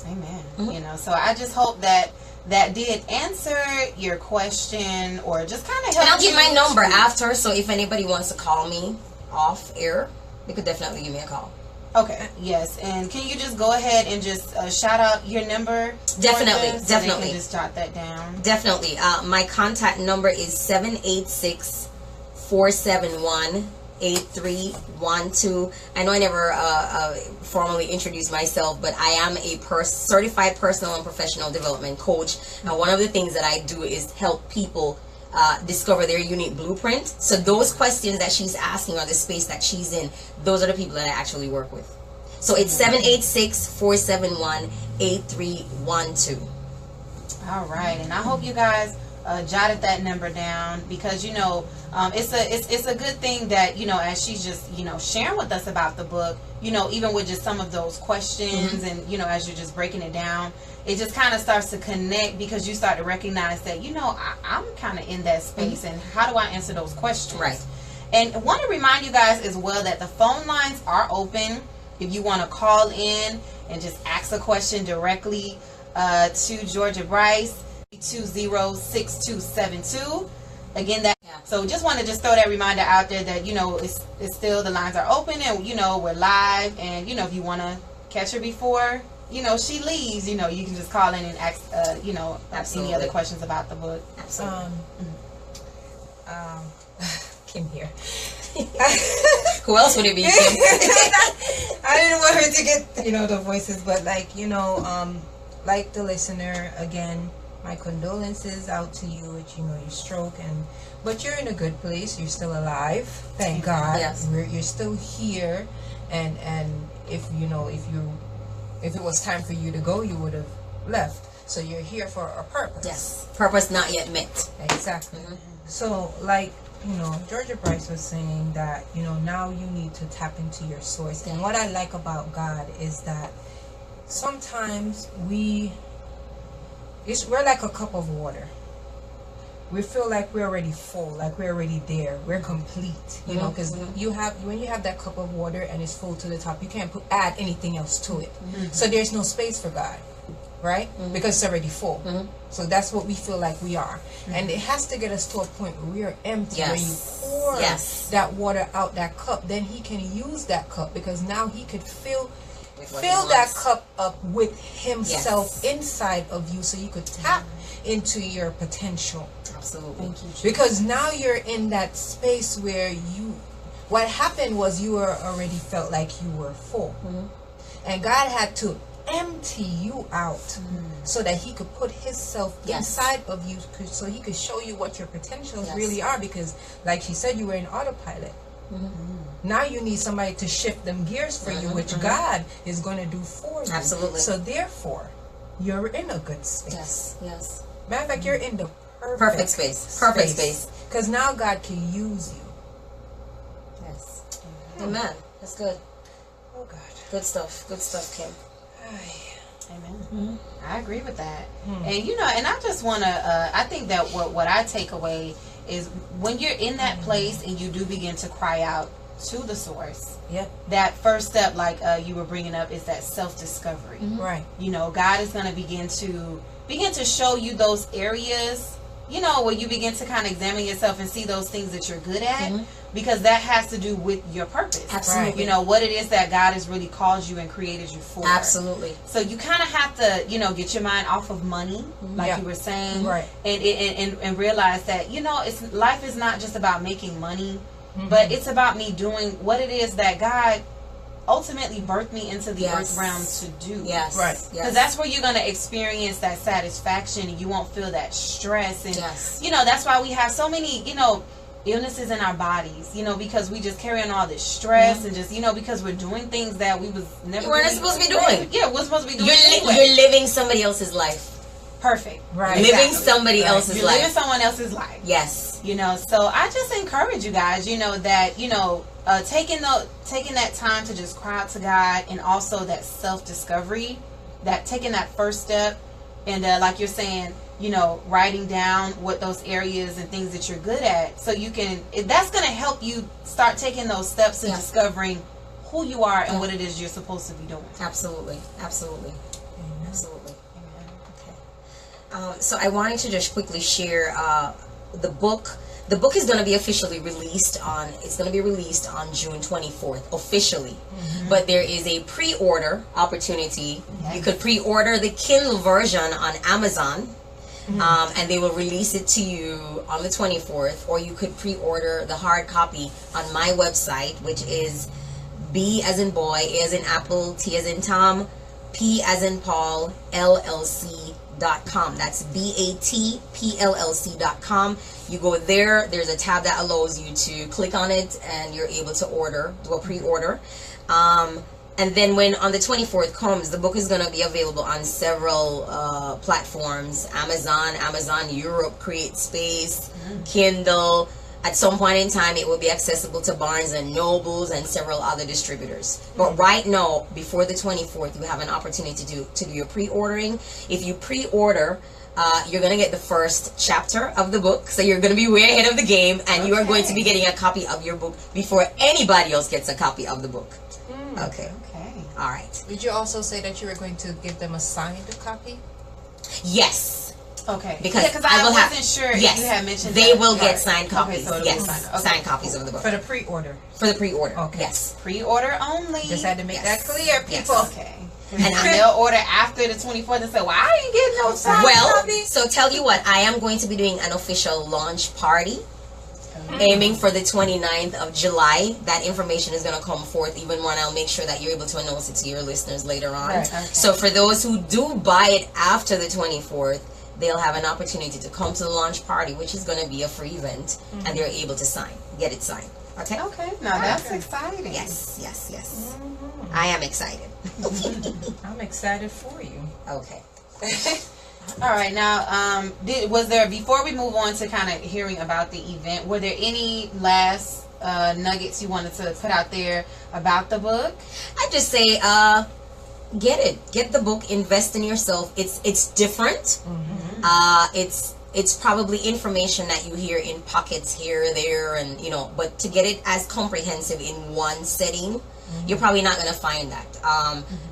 Amen. You know, so I just hope that did answer your question, or just kind of help. And I'll give my number after, so if anybody wants to call me off air, you could definitely give me a call. Okay. Yes. And can you just go ahead and just shout out your number? Definitely. Georgia, so Definitely. they can just jot that down. Definitely. My contact number is 786-471-8312. I know I never formally introduced myself, but I am a certified personal and professional development coach. And one of the things that I do is help people discover their unique blueprint. So those questions that she's asking, or the space that she's in, those are the people that I actually work with. So it's 786-471-8312. All right, and I hope you guys jotted that number down, because you know it's a good thing that, you know, as she's just, you know, sharing with us about the book, you know, even with just some of those questions, and you know, as you're just breaking it down, it just kind of starts to connect, because you start to recognize that, you know, I'm kind of in that space, and how do I answer those questions? Right. And I want to remind you guys as well that the phone lines are open if you want to call in and just ask a question directly to Georgia Bryce. 206272. Again, that so just want to just throw that reminder out there that, you know, it's still, the lines are open, and you know, we're live, and you know, if you want to catch her before, you know, she leaves, you know, you can just call in and ask you know, any other questions about the book. Absolutely. Kim here. Who else would it be? I didn't want her to get, you know, the voices, but like, you know, like the listener, again, my condolences out to you with, you know, your stroke, but you're in a good place. You're still alive, thank God. Yes. You're still here, and if you know, if it was time for you to go, you would have left. So you're here for a purpose. Yes, purpose not yet met. Exactly. So, like, you know, Georgia Bryce was saying that, you know, now you need to tap into your source. And what I like about God is that sometimes we're like a cup of water. We feel like we're already full, like we're already there, we're complete, you know, because when you have that cup of water and it's full to the top, you can't add anything else to it. So there's no space for God, right? Because it's already full. So that's what we feel like we are. And it has to get us to a point where we are empty, where you pour that water out that cup, then he can use that cup, because now he could fill with what Fill he that wants. cup up with himself Yes. inside of you, so you could tap into your potential. Absolutely. Thank you, Jesus. Because now you're in that space where what happened was you were already felt like you were full. And God had to empty you out so that he could put himself inside of you, so he could show you what your potentials really are. Because like she said, you were in autopilot. Now you need somebody to shift them gears for you, which God is going to do for you. Absolutely. So therefore, you're in a good space. Yes. Yes. Matter of fact, you're in the Perfect space. Perfect space. Because now God can use you. Yes. Amen. That's good. Oh God. Good stuff. Good stuff, Kim. Amen. I agree with that. And you know, and I just want to, I think that what I take away is when you're in that place and you do begin to cry out to the source, that first step, like you were bringing up, is that self-discovery. Right. You know, God is going to begin to show you those areas, you know, where you begin to kind of examine yourself and see those things that you're good at, because that has to do with your purpose. Absolutely. You know, what it is that God has really called you and created you for. Absolutely. So you kind of have to, you know, get your mind off of money, like you were saying, and realize that, you know, life is not just about making money, but it's about me doing what it is that God ultimately birthed me into the earth realm to do. Yes. Right. Because that's where you're going to experience that satisfaction, and you won't feel that stress. And, you know, that's why we have so many, you know, illnesses in our bodies, you know, because we just carry on all this stress and just, you know, because we're doing things that we was never we're not supposed to be doing. Yeah, we're supposed to be doing You're living somebody else's life. Perfect. Right. Living somebody else's You're life. living someone else's life. Yes. You know, so I just encourage you guys, you know, that, you know, taking that time to just cry out to God, and also that self-discovery, that taking that first step, and like you're saying, you know, writing down what those areas and things that you're good at, so you can, that's going to help you start taking those steps and discovering who you are and what it is you're supposed to be doing. Absolutely. Absolutely. Absolutely. So I wanted to just quickly share the book. The book is going to be officially released on, it's going to be released on June 24th, officially. But there is a pre-order opportunity. You could pre-order the Kindle version on Amazon, and they will release it to you on the 24th. Or you could pre-order the hard copy on my website, which is B as in boy, A as in apple, T as in Tom, P as in Paul, LLC.com. That's BATPLLC.com. You go there, there's a tab that allows you to click on it, and you're able to do a pre-order. And then when on the 24th comes, the book is going to be available on several platforms: Amazon Europe, Create Space, Kindle. At some point in time, it will be accessible to Barnes and Nobles and several other distributors. But right now, before the 24th, you have an opportunity to do your pre-ordering. If you pre-order, you're going to get the first chapter of the book. So you're going to be way ahead of the game, and you are going to be getting a copy of your book before anybody else gets a copy of the book. Okay. All right. Did you also say that you were going to give them a signed copy? Yes. Okay. Because I wasn't sure if you had mentioned they that. will get signed copies. Okay, so yes, signed cool. copies of the book. For the pre-order. For the pre-order. Okay. Yes. Pre-order only. Just had to make that clear, people. Yes. Okay. And they'll order after the 24th and say, "Well, I ain't getting no signed copy." So tell you what, I am going to be doing an official launch party, aiming for the 29th of July. That information is going to come forth even more, and I'll make sure that you're able to announce it to your listeners later on. Right. Okay. So for those who do buy it after the 24th, they'll have an opportunity to come to the launch party, which is going to be a free event, and they're able to get it signed. Okay? Okay. Now that's exciting. Yes. I am excited. I'm excited for you. Okay. All right. Now, was there, before we move on to kind of hearing about the event, were there any last nuggets you wanted to put out there about the book? I just say, get the book, invest in yourself. It's different. It's probably information that you hear in pockets here or there, and but to get it as comprehensive in one setting, you're probably not going to find that.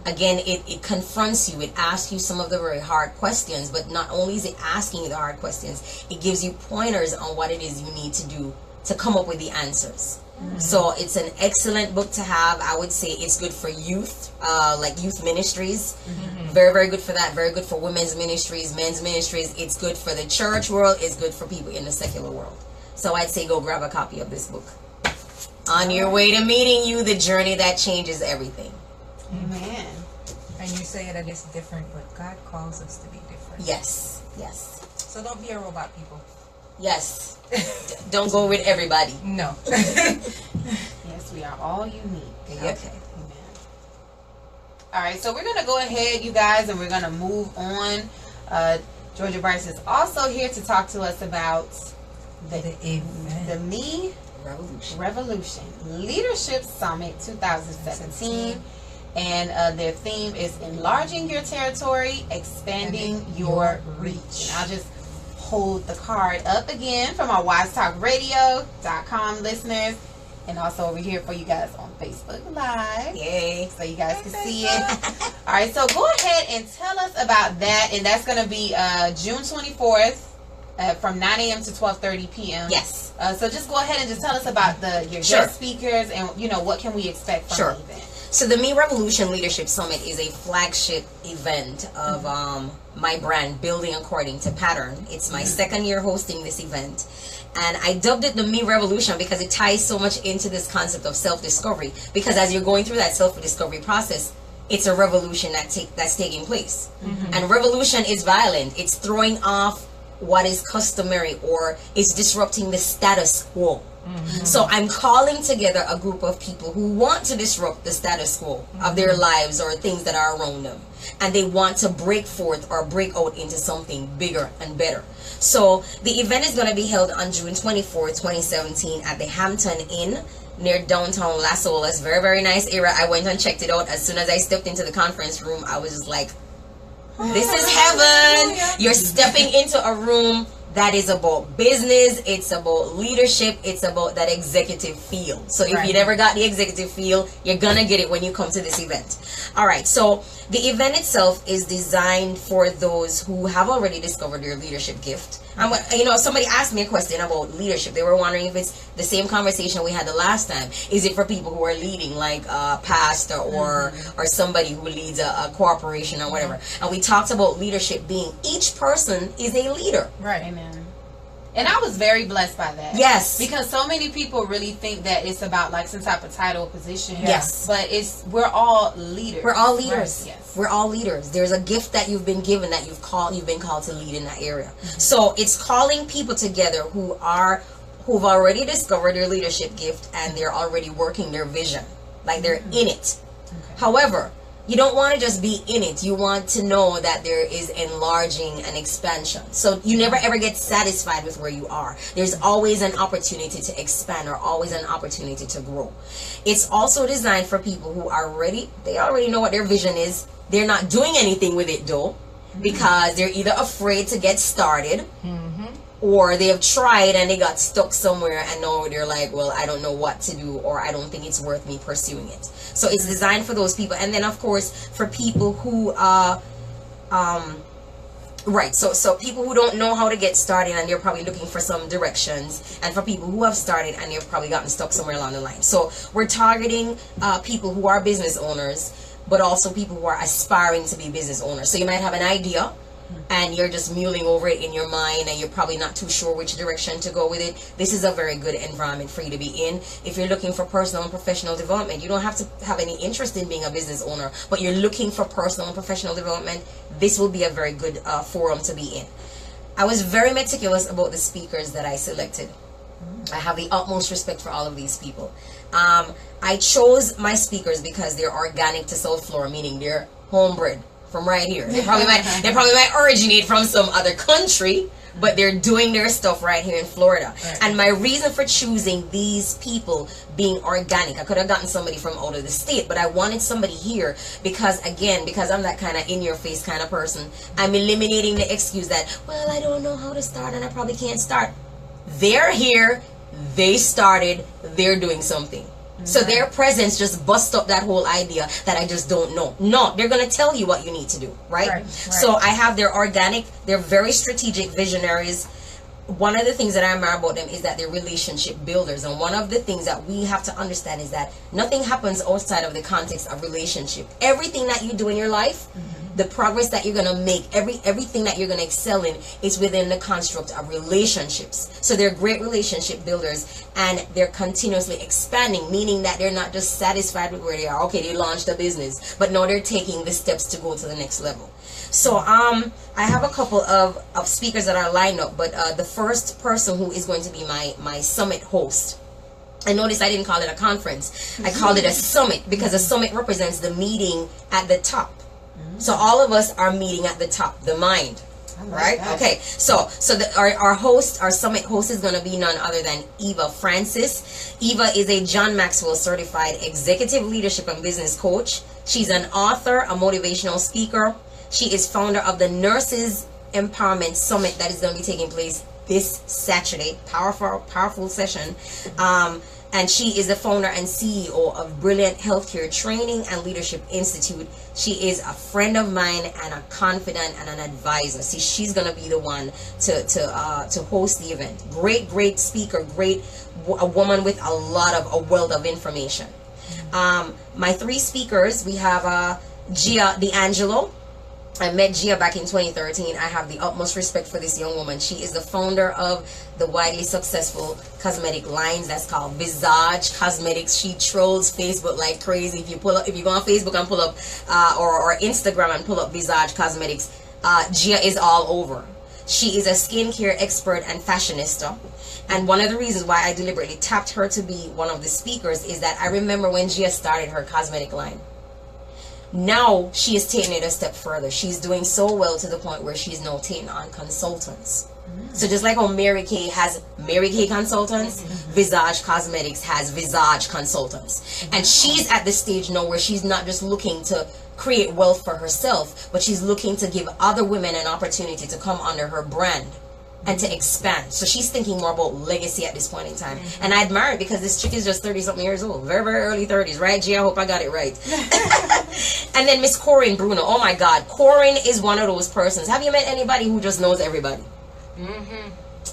Again, it confronts you. It asks you some of the very hard questions, but not only is it asking you the hard questions, it gives you pointers on what it is you need to do to come up with the answers. So it's an excellent book to have. I would say it's good for youth, like youth ministries. Very, very good for that. Very good for women's ministries, men's ministries. It's good for the church world. It's good for people in the secular world. So I'd say go grab a copy of this book. On your way to meeting you, the journey that changes everything. Amen. And you say that it's different, but God calls us to be different. Yes, yes. So don't be a robot, people. Yes. Don't go with everybody. No. Yes, we are all unique. Okay. Amen. All right, so we're going to go ahead, you guys, and we're going to move on. Georgia Bryce is also here to talk to us about the Me Revolution Leadership Summit 2017. And their theme is enlarging your territory, expanding your reach. And I'll just hold the card up again from our wisetalkradio.com listeners, and also over here for you guys on Facebook Live. Yay. So you guys can see it. All right, so go ahead and tell us about that. And that's going to be June 24th from 9 a.m. to 12:30 p.m. Yes. So just go ahead and just tell us about your guest speakers and, what can we expect from the event. So the Me Revolution Leadership Summit is a flagship event of my brand, Building According to Pattern. It's my second year hosting this event. And I dubbed it the Me Revolution because it ties so much into this concept of self-discovery. Because as you're going through that self-discovery process, it's a revolution that's taking place. And revolution is violent. It's throwing off what is customary, or it's disrupting the status quo. So I'm calling together a group of people who want to disrupt the status quo of their lives or things that are around them. And they want to break forth or break out into something bigger and better. So the event is going to be held on June 24th, 2017 at the Hampton Inn near downtown Las Olas. Very, very nice area. I went and checked it out. As soon as I stepped into the conference room, I was just like, this is heaven. You're stepping into a room that is about business, it's about leadership, it's about that executive feel. So if you never got the executive feel, you're gonna get it when you come to this event. All right, so the event itself is designed for those who have already discovered their leadership gift. And somebody asked me a question about leadership. They were wondering if it's the same conversation we had the last time. Is it for people who are leading, like a pastor or somebody who leads a corporation or whatever? And we talked about leadership being each person is a leader. Right. Amen. And I was very blessed by that. Yes. Because so many people really think that it's about like some type of title or position. Yes. But we're all leaders. We're all leaders. Right. Yes. We're all leaders. There's a gift that you've been given that you've been called to lead in that area. So it's calling people together who've already discovered their leadership gift and they're already working their vision. Like they're in it. Okay. However, you don't want to just be in it. You want to know that there is enlarging and expansion. So you never ever get satisfied with where you are. There's always an opportunity to expand or always an opportunity to grow. It's also designed for people who they already know what their vision is. They're not doing anything with it though, because they're either afraid to get started or they have tried and they got stuck somewhere and now they're like, well, I don't know what to do, or I don't think it's worth me pursuing it. So it's designed for those people. And then of course for people who so people who don't know how to get started and they're probably looking for some directions, and for people who have started and they've probably gotten stuck somewhere along the line. So we're targeting people who are business owners, but also people who are aspiring to be business owners. So you might have an idea and you're just mulling over it in your mind and you're probably not too sure which direction to go with it. This is a very good environment for you to be in. If you're looking for personal and professional development, you don't have to have any interest in being a business owner, but you're looking for personal and professional development, this will be a very good forum to be in. I was very meticulous about the speakers that I selected. I have the utmost respect for all of these people. I chose my speakers because they're organic to South Florida, meaning they're homebred from right here. They probably might originate from some other country, but they're doing their stuff right here in Florida. Right. And my reason for choosing these people being organic, I could have gotten somebody from out of the state, but I wanted somebody here because I'm that kind of in-your-face kind of person. I'm eliminating the excuse that, well, I don't know how to start and I probably can't start. They're here, they started, they're doing something. So their presence just busts up that whole idea that I just don't know. No, they're going to tell you what you need to do, right? So I have their organic, they're very strategic visionaries. one of the things that I admire about them is that they're relationship builders. And one of the things that we have to understand is that nothing happens outside of the context of relationship. Everything that you do in your life, the progress that you're going to make, everything that you're going to excel in is within the construct of relationships. So they're great relationship builders, and they're continuously expanding, meaning that they're not just satisfied with where they are. Okay, they launched a business, but now they're taking the steps to go to the next level. So I have a couple of speakers that are lined up, but the first person who is going to be my summit host, I noticed I didn't call it a conference. I called it a summit because a summit represents the meeting at the top. So all of us are meeting at the top, the mind. Right? Okay. So our host, our summit host, is going to be none other than Eva Francis. Eva is a John Maxwell certified executive leadership and business coach. She's an author, a motivational speaker. She is founder of the Nurses Empowerment Summit that is going to be taking place this Saturday. Powerful session. And she is the founder and CEO of Brilliant Healthcare Training and Leadership Institute. She is a friend of mine and a confidant and an advisor. See, she's going to be the one to host the event. Great speaker, a woman with a wealth of information. My three speakers, we have Gia D'Angelo. I met Gia back in 2013. I have the utmost respect for this young woman. She is the founder of the widely successful cosmetic lines that's called Visage Cosmetics. She trolls Facebook like crazy. If you go on Facebook and pull up or Instagram and pull up Visage Cosmetics, Gia is all over. She is a skincare expert and fashionista. And one of the reasons why I deliberately tapped her to be one of the speakers is that I remember when Gia started her cosmetic line. Now she is taking it a step further. She's doing so well to the point where she's now taking on consultants. So just like how Mary Kay has Mary Kay consultants, Visage Cosmetics has Visage consultants. And she's at the stage now where she's not just looking to create wealth for herself, but she's looking to give other women an opportunity to come under her brand and to expand. So she's thinking more about legacy at this point in time. And I admire it because this chick is just 30-something years old. Very, very early 30s, right, Gia? I hope I got it right. And then Miss Corinne Bruno. Oh my God. Corinne is one of those persons. Have you met anybody who just knows everybody?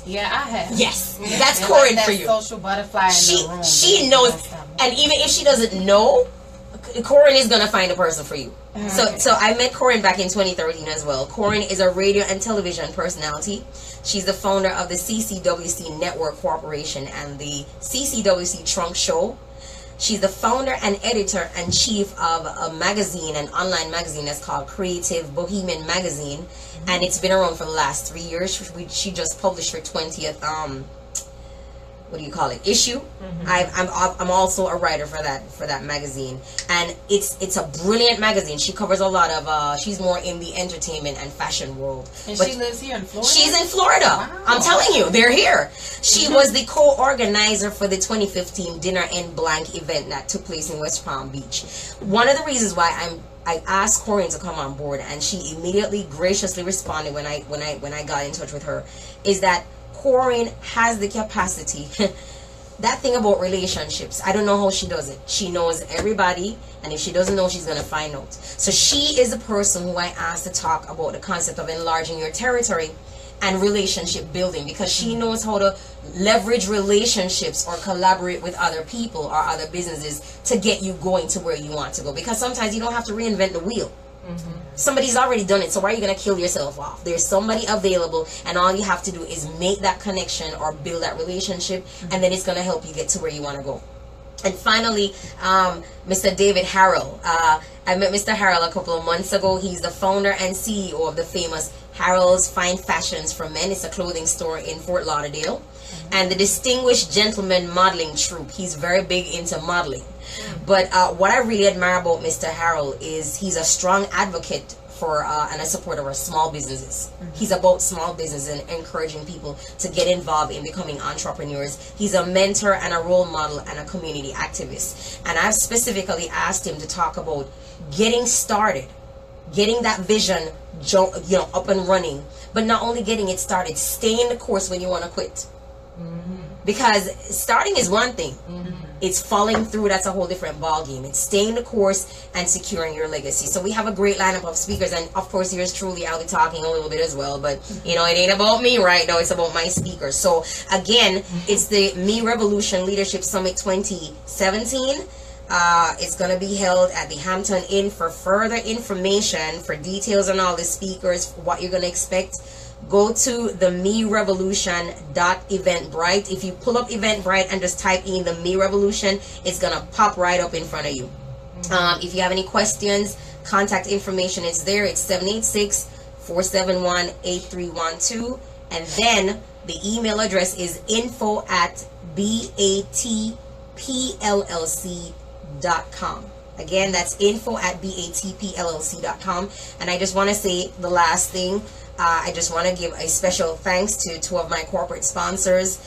Yeah, I have. Yes. That's Corinne like for that you. Social butterfly in the room. She knows. And even if she doesn't know, Corinne is gonna find a person for you. So I met Corinne back in 2013 as well. Corinne is a radio and television personality. She's the founder of the CCWC Network Corporation and the CCWC Trunk Show. She's the founder and editor and chief of a magazine, an online magazine that's called Creative Bohemian Magazine, and it's been around for the last 3 years. She just published her 20th issue. I'm also a writer for that magazine, and it's a brilliant magazine. She covers a lot of she's more in the entertainment and fashion world. And she lives here in Florida? She's in Florida. Wow. I'm telling you, they're here. She was the co-organizer for the 2015 Dinner en Blanc event that took place in West Palm Beach. One of the reasons why I asked Corinne to come on board, and she immediately graciously responded when I got in touch with her, is that Corinne has the capacity. That thing about relationships, I don't know how she does it. She knows everybody, and if she doesn't know, she's going to find out. So she is the person who I asked to talk about the concept of enlarging your territory and relationship building, because she knows how to leverage relationships or collaborate with other people or other businesses to get you going to where you want to go. Because sometimes you don't have to reinvent the wheel. Somebody's already done it, so why are you going to kill yourself off? There's somebody available, and all you have to do is make that connection or build that relationship, and then it's going to help you get to where you want to go. And finally, Mr. David Harrell. I met Mr. Harrell a couple of months ago. He's the founder and CEO of the famous Harrell's Fine Fashions for Men. It's a clothing store in Fort Lauderdale. And the Distinguished Gentleman Modeling Troupe. He's very big into modeling. But what I really admire about Mr. Harrell is he's a strong advocate for and a supporter of small businesses. He's about small business and encouraging people to get involved in becoming entrepreneurs. He's a mentor and a role model and a community activist. And I've specifically asked him to talk about getting started, getting that vision up and running, but not only getting it started, staying the course when you want to quit. Because starting is one thing. It's following through. That's a whole different ballgame. It's staying the course and securing your legacy. So we have a great lineup of speakers, and of course, yours truly, I'll be talking a little bit as well. But you know, it ain't about me right now. It's about my speakers. So again, it's the Me Revolution Leadership Summit 2017. It's going to be held at the Hampton Inn. For further information, for details on all the speakers, what you're going to expect, go to the merevolution.eventbrite. If you pull up Eventbrite and just type in the Me Revolution, it's going to pop right up in front of you. If you have any questions, contact information is there. It's 786-471-8312. And then the email address is info@batpllc.com. Again, that's info@batpllc.com. And I just want to say the last thing. I just want to give a special thanks to two of my corporate sponsors.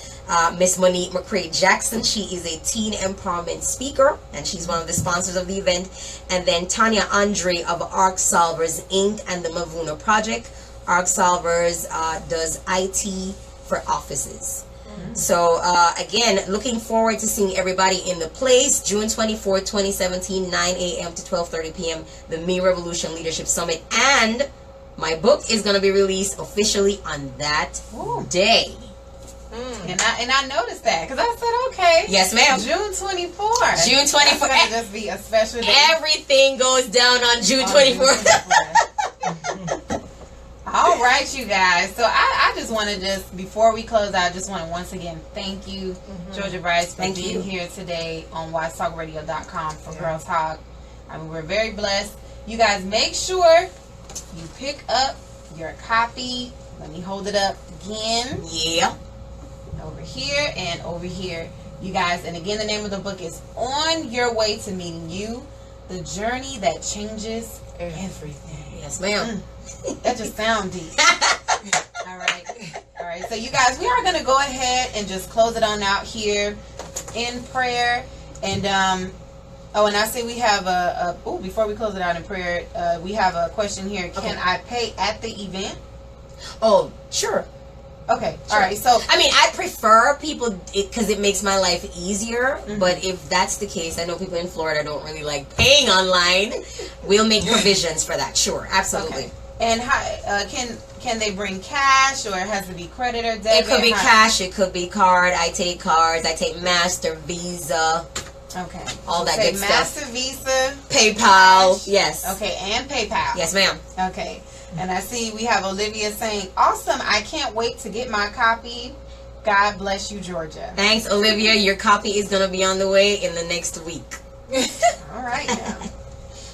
Miss Monique McCrae Jackson. She is a teen empowerment speaker, and she's one of the sponsors of the event. And then Tanya Andre of Arc Solvers Inc. and the Mavuna Project. Arc Solvers does IT for offices. So again, looking forward to seeing everybody in the place. June 24th, 2017, 9 a.m. to 12:30 p.m. The Me Revolution Leadership Summit. And my book is going to be released officially on that day. And I noticed that because I said, okay. Yes, ma'am. June 24th. June 24th. That's going to just be a special day. Everything goes down on June 24th. All right, you guys. So I just want to before we close out, I just want to once again thank you, Georgia Bryce, for being here today on wisetalkradio.com for Girl Talk. I mean, we're very blessed. You guys, make sure you pick up your copy. Let me hold it up again. Yeah. Over here and over here. You guys, and again, the name of the book is On Your Way to Meeting You, The Journey That Changes Everything. Yes, ma'am. That just sounds deep. All right. So you guys, we are going to go ahead and just close it on out here in prayer. And and I see we have before we close it out in prayer, we have a question here. Can I pay at the event? Oh, sure. Okay. Sure. All right. So I mean, I prefer people because it makes my life easier. But if that's the case, I know people in Florida don't really like paying online. We'll make provisions for that. Sure, absolutely. Okay. And how, can they bring cash, or it has to be credit or debit? It could be cash. It could be card. I take cards. I take Master, Visa. Okay. All that good Master, stuff. Visa, PayPal. cash. Yes. Okay, and PayPal. Yes, ma'am. Okay. And I see we have Olivia saying, awesome, I can't wait to get my copy. God bless you, Georgia. Thanks, Olivia. Your copy is going to be on the way in the next week. All right, now.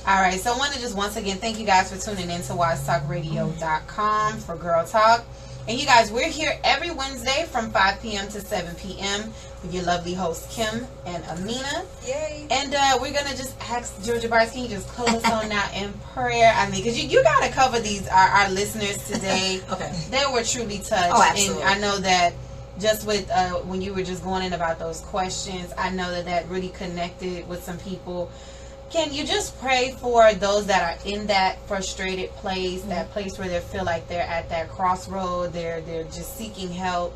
All right, so I want to just once again thank you guys for tuning in to wisetalkradio.com for Girl Talk. And you guys, we're here every Wednesday from 5 p.m. to 7 p.m. with your lovely hosts, Kim and Amina. Yay. And we're going to just ask Georgia Bryce, can you just close us on out in prayer? I mean, because you got to cover these, our listeners today. Okay. They were truly touched. Oh, absolutely. And I know that just with, when you were just going in about those questions, I know that really connected with some people. Can you just pray for those that are in that frustrated place, that place where they feel like they're at that crossroad, they're just seeking help,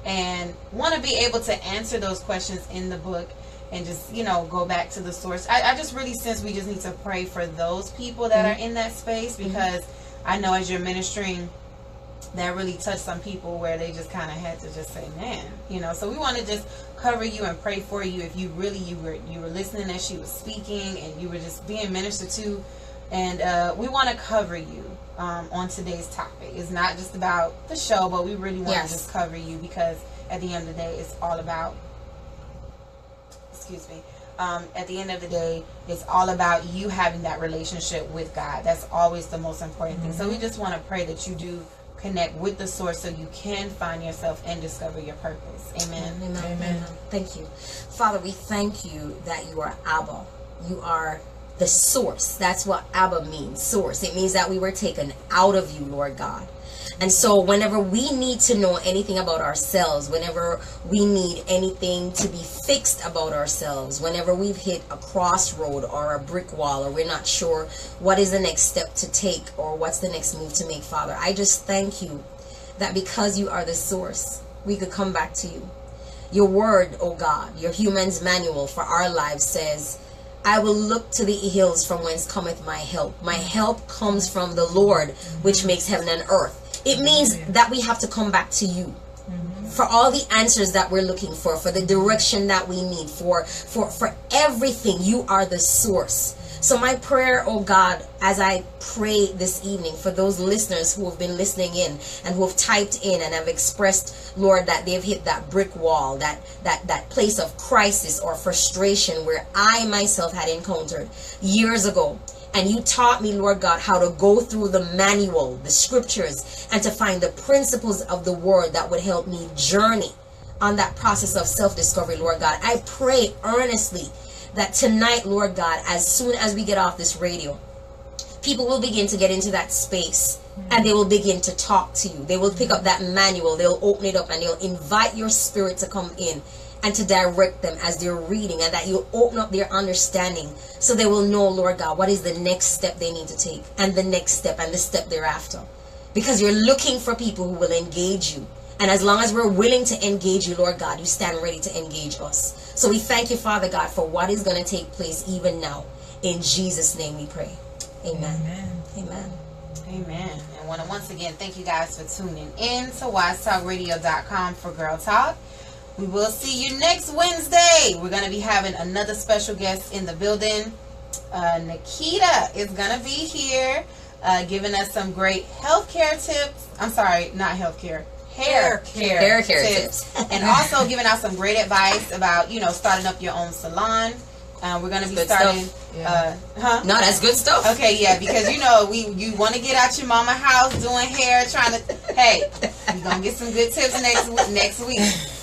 and want to be able to answer those questions in the book and just, go back to the source. I just really sense we just need to pray for those people that are in that space, because I know as you're ministering, that really touched some people where they just kind of had to just say, man, so we want to just cover you and pray for you if you really you were listening as she was speaking and you were just being ministered to, and we want to cover you on today's topic. It's not just about the show, but we really want to just cover you, because at the end of the day, it's all about at the end of the day, it's all about you having that relationship with God. That's always the most important thing. So we just want to pray that you do connect with the source so you can find yourself and discover your purpose. Amen. Amen. Thank you. Father, we thank you that you are Abba. You are the source. That's what Abba means, source. It means that we were taken out of you, Lord God. And so whenever we need to know anything about ourselves, whenever we need anything to be fixed about ourselves, whenever we've hit a crossroad or a brick wall, or we're not sure what is the next step to take or what's the next move to make, Father, I just thank you that because you are the source, we could come back to you. Your word, oh God, your human's manual for our lives says, I will look to the hills from whence cometh my help. My help comes from the Lord, which makes heaven and earth. It means that we have to come back to you for all the answers that we're looking for the direction that we need, for everything. You are the source. So my prayer, oh God, as I pray this evening for those listeners who have been listening in and who have typed in and have expressed, Lord, that they've hit that brick wall, that place of crisis or frustration where I myself had encountered years ago. And you taught me, Lord God, how to go through the manual, the scriptures, and to find the principles of the word that would help me journey on that process of self-discovery, Lord God. I pray earnestly that tonight, Lord God, as soon as we get off this radio, people will begin to get into that space and they will begin to talk to you. They will pick up that manual, they'll open it up, and they'll invite your spirit to come in and to direct them as they're reading, and that you'll open up their understanding so they will know, Lord God, what is the next step they need to take, and the next step, and the step thereafter. Because you're looking for people who will engage you. And as long as we're willing to engage you, Lord God, you stand ready to engage us. So we thank you, Father God, for what is going to take place even now. In Jesus' name we pray. Amen. Amen. Amen. And want to once again thank you guys for tuning in to wisetalkradio.com for Girl Talk. We will see you next Wednesday. We're going to be having another special guest in the building. Nikita is going to be here giving us some great healthcare tips. I'm sorry, not healthcare. Hair care tips. And also giving out some great advice about, starting up your own salon. We're going to be starting. No, that's good stuff. Okay, yeah, because you want to get out your mama house doing hair, trying to. Hey, we're gonna get some good tips next week.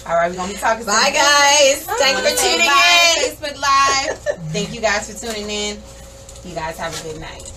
All right, we're gonna be talking. Bye, guys. Thank you for tuning in. Facebook Live. Thank you guys for tuning in. You guys have a good night.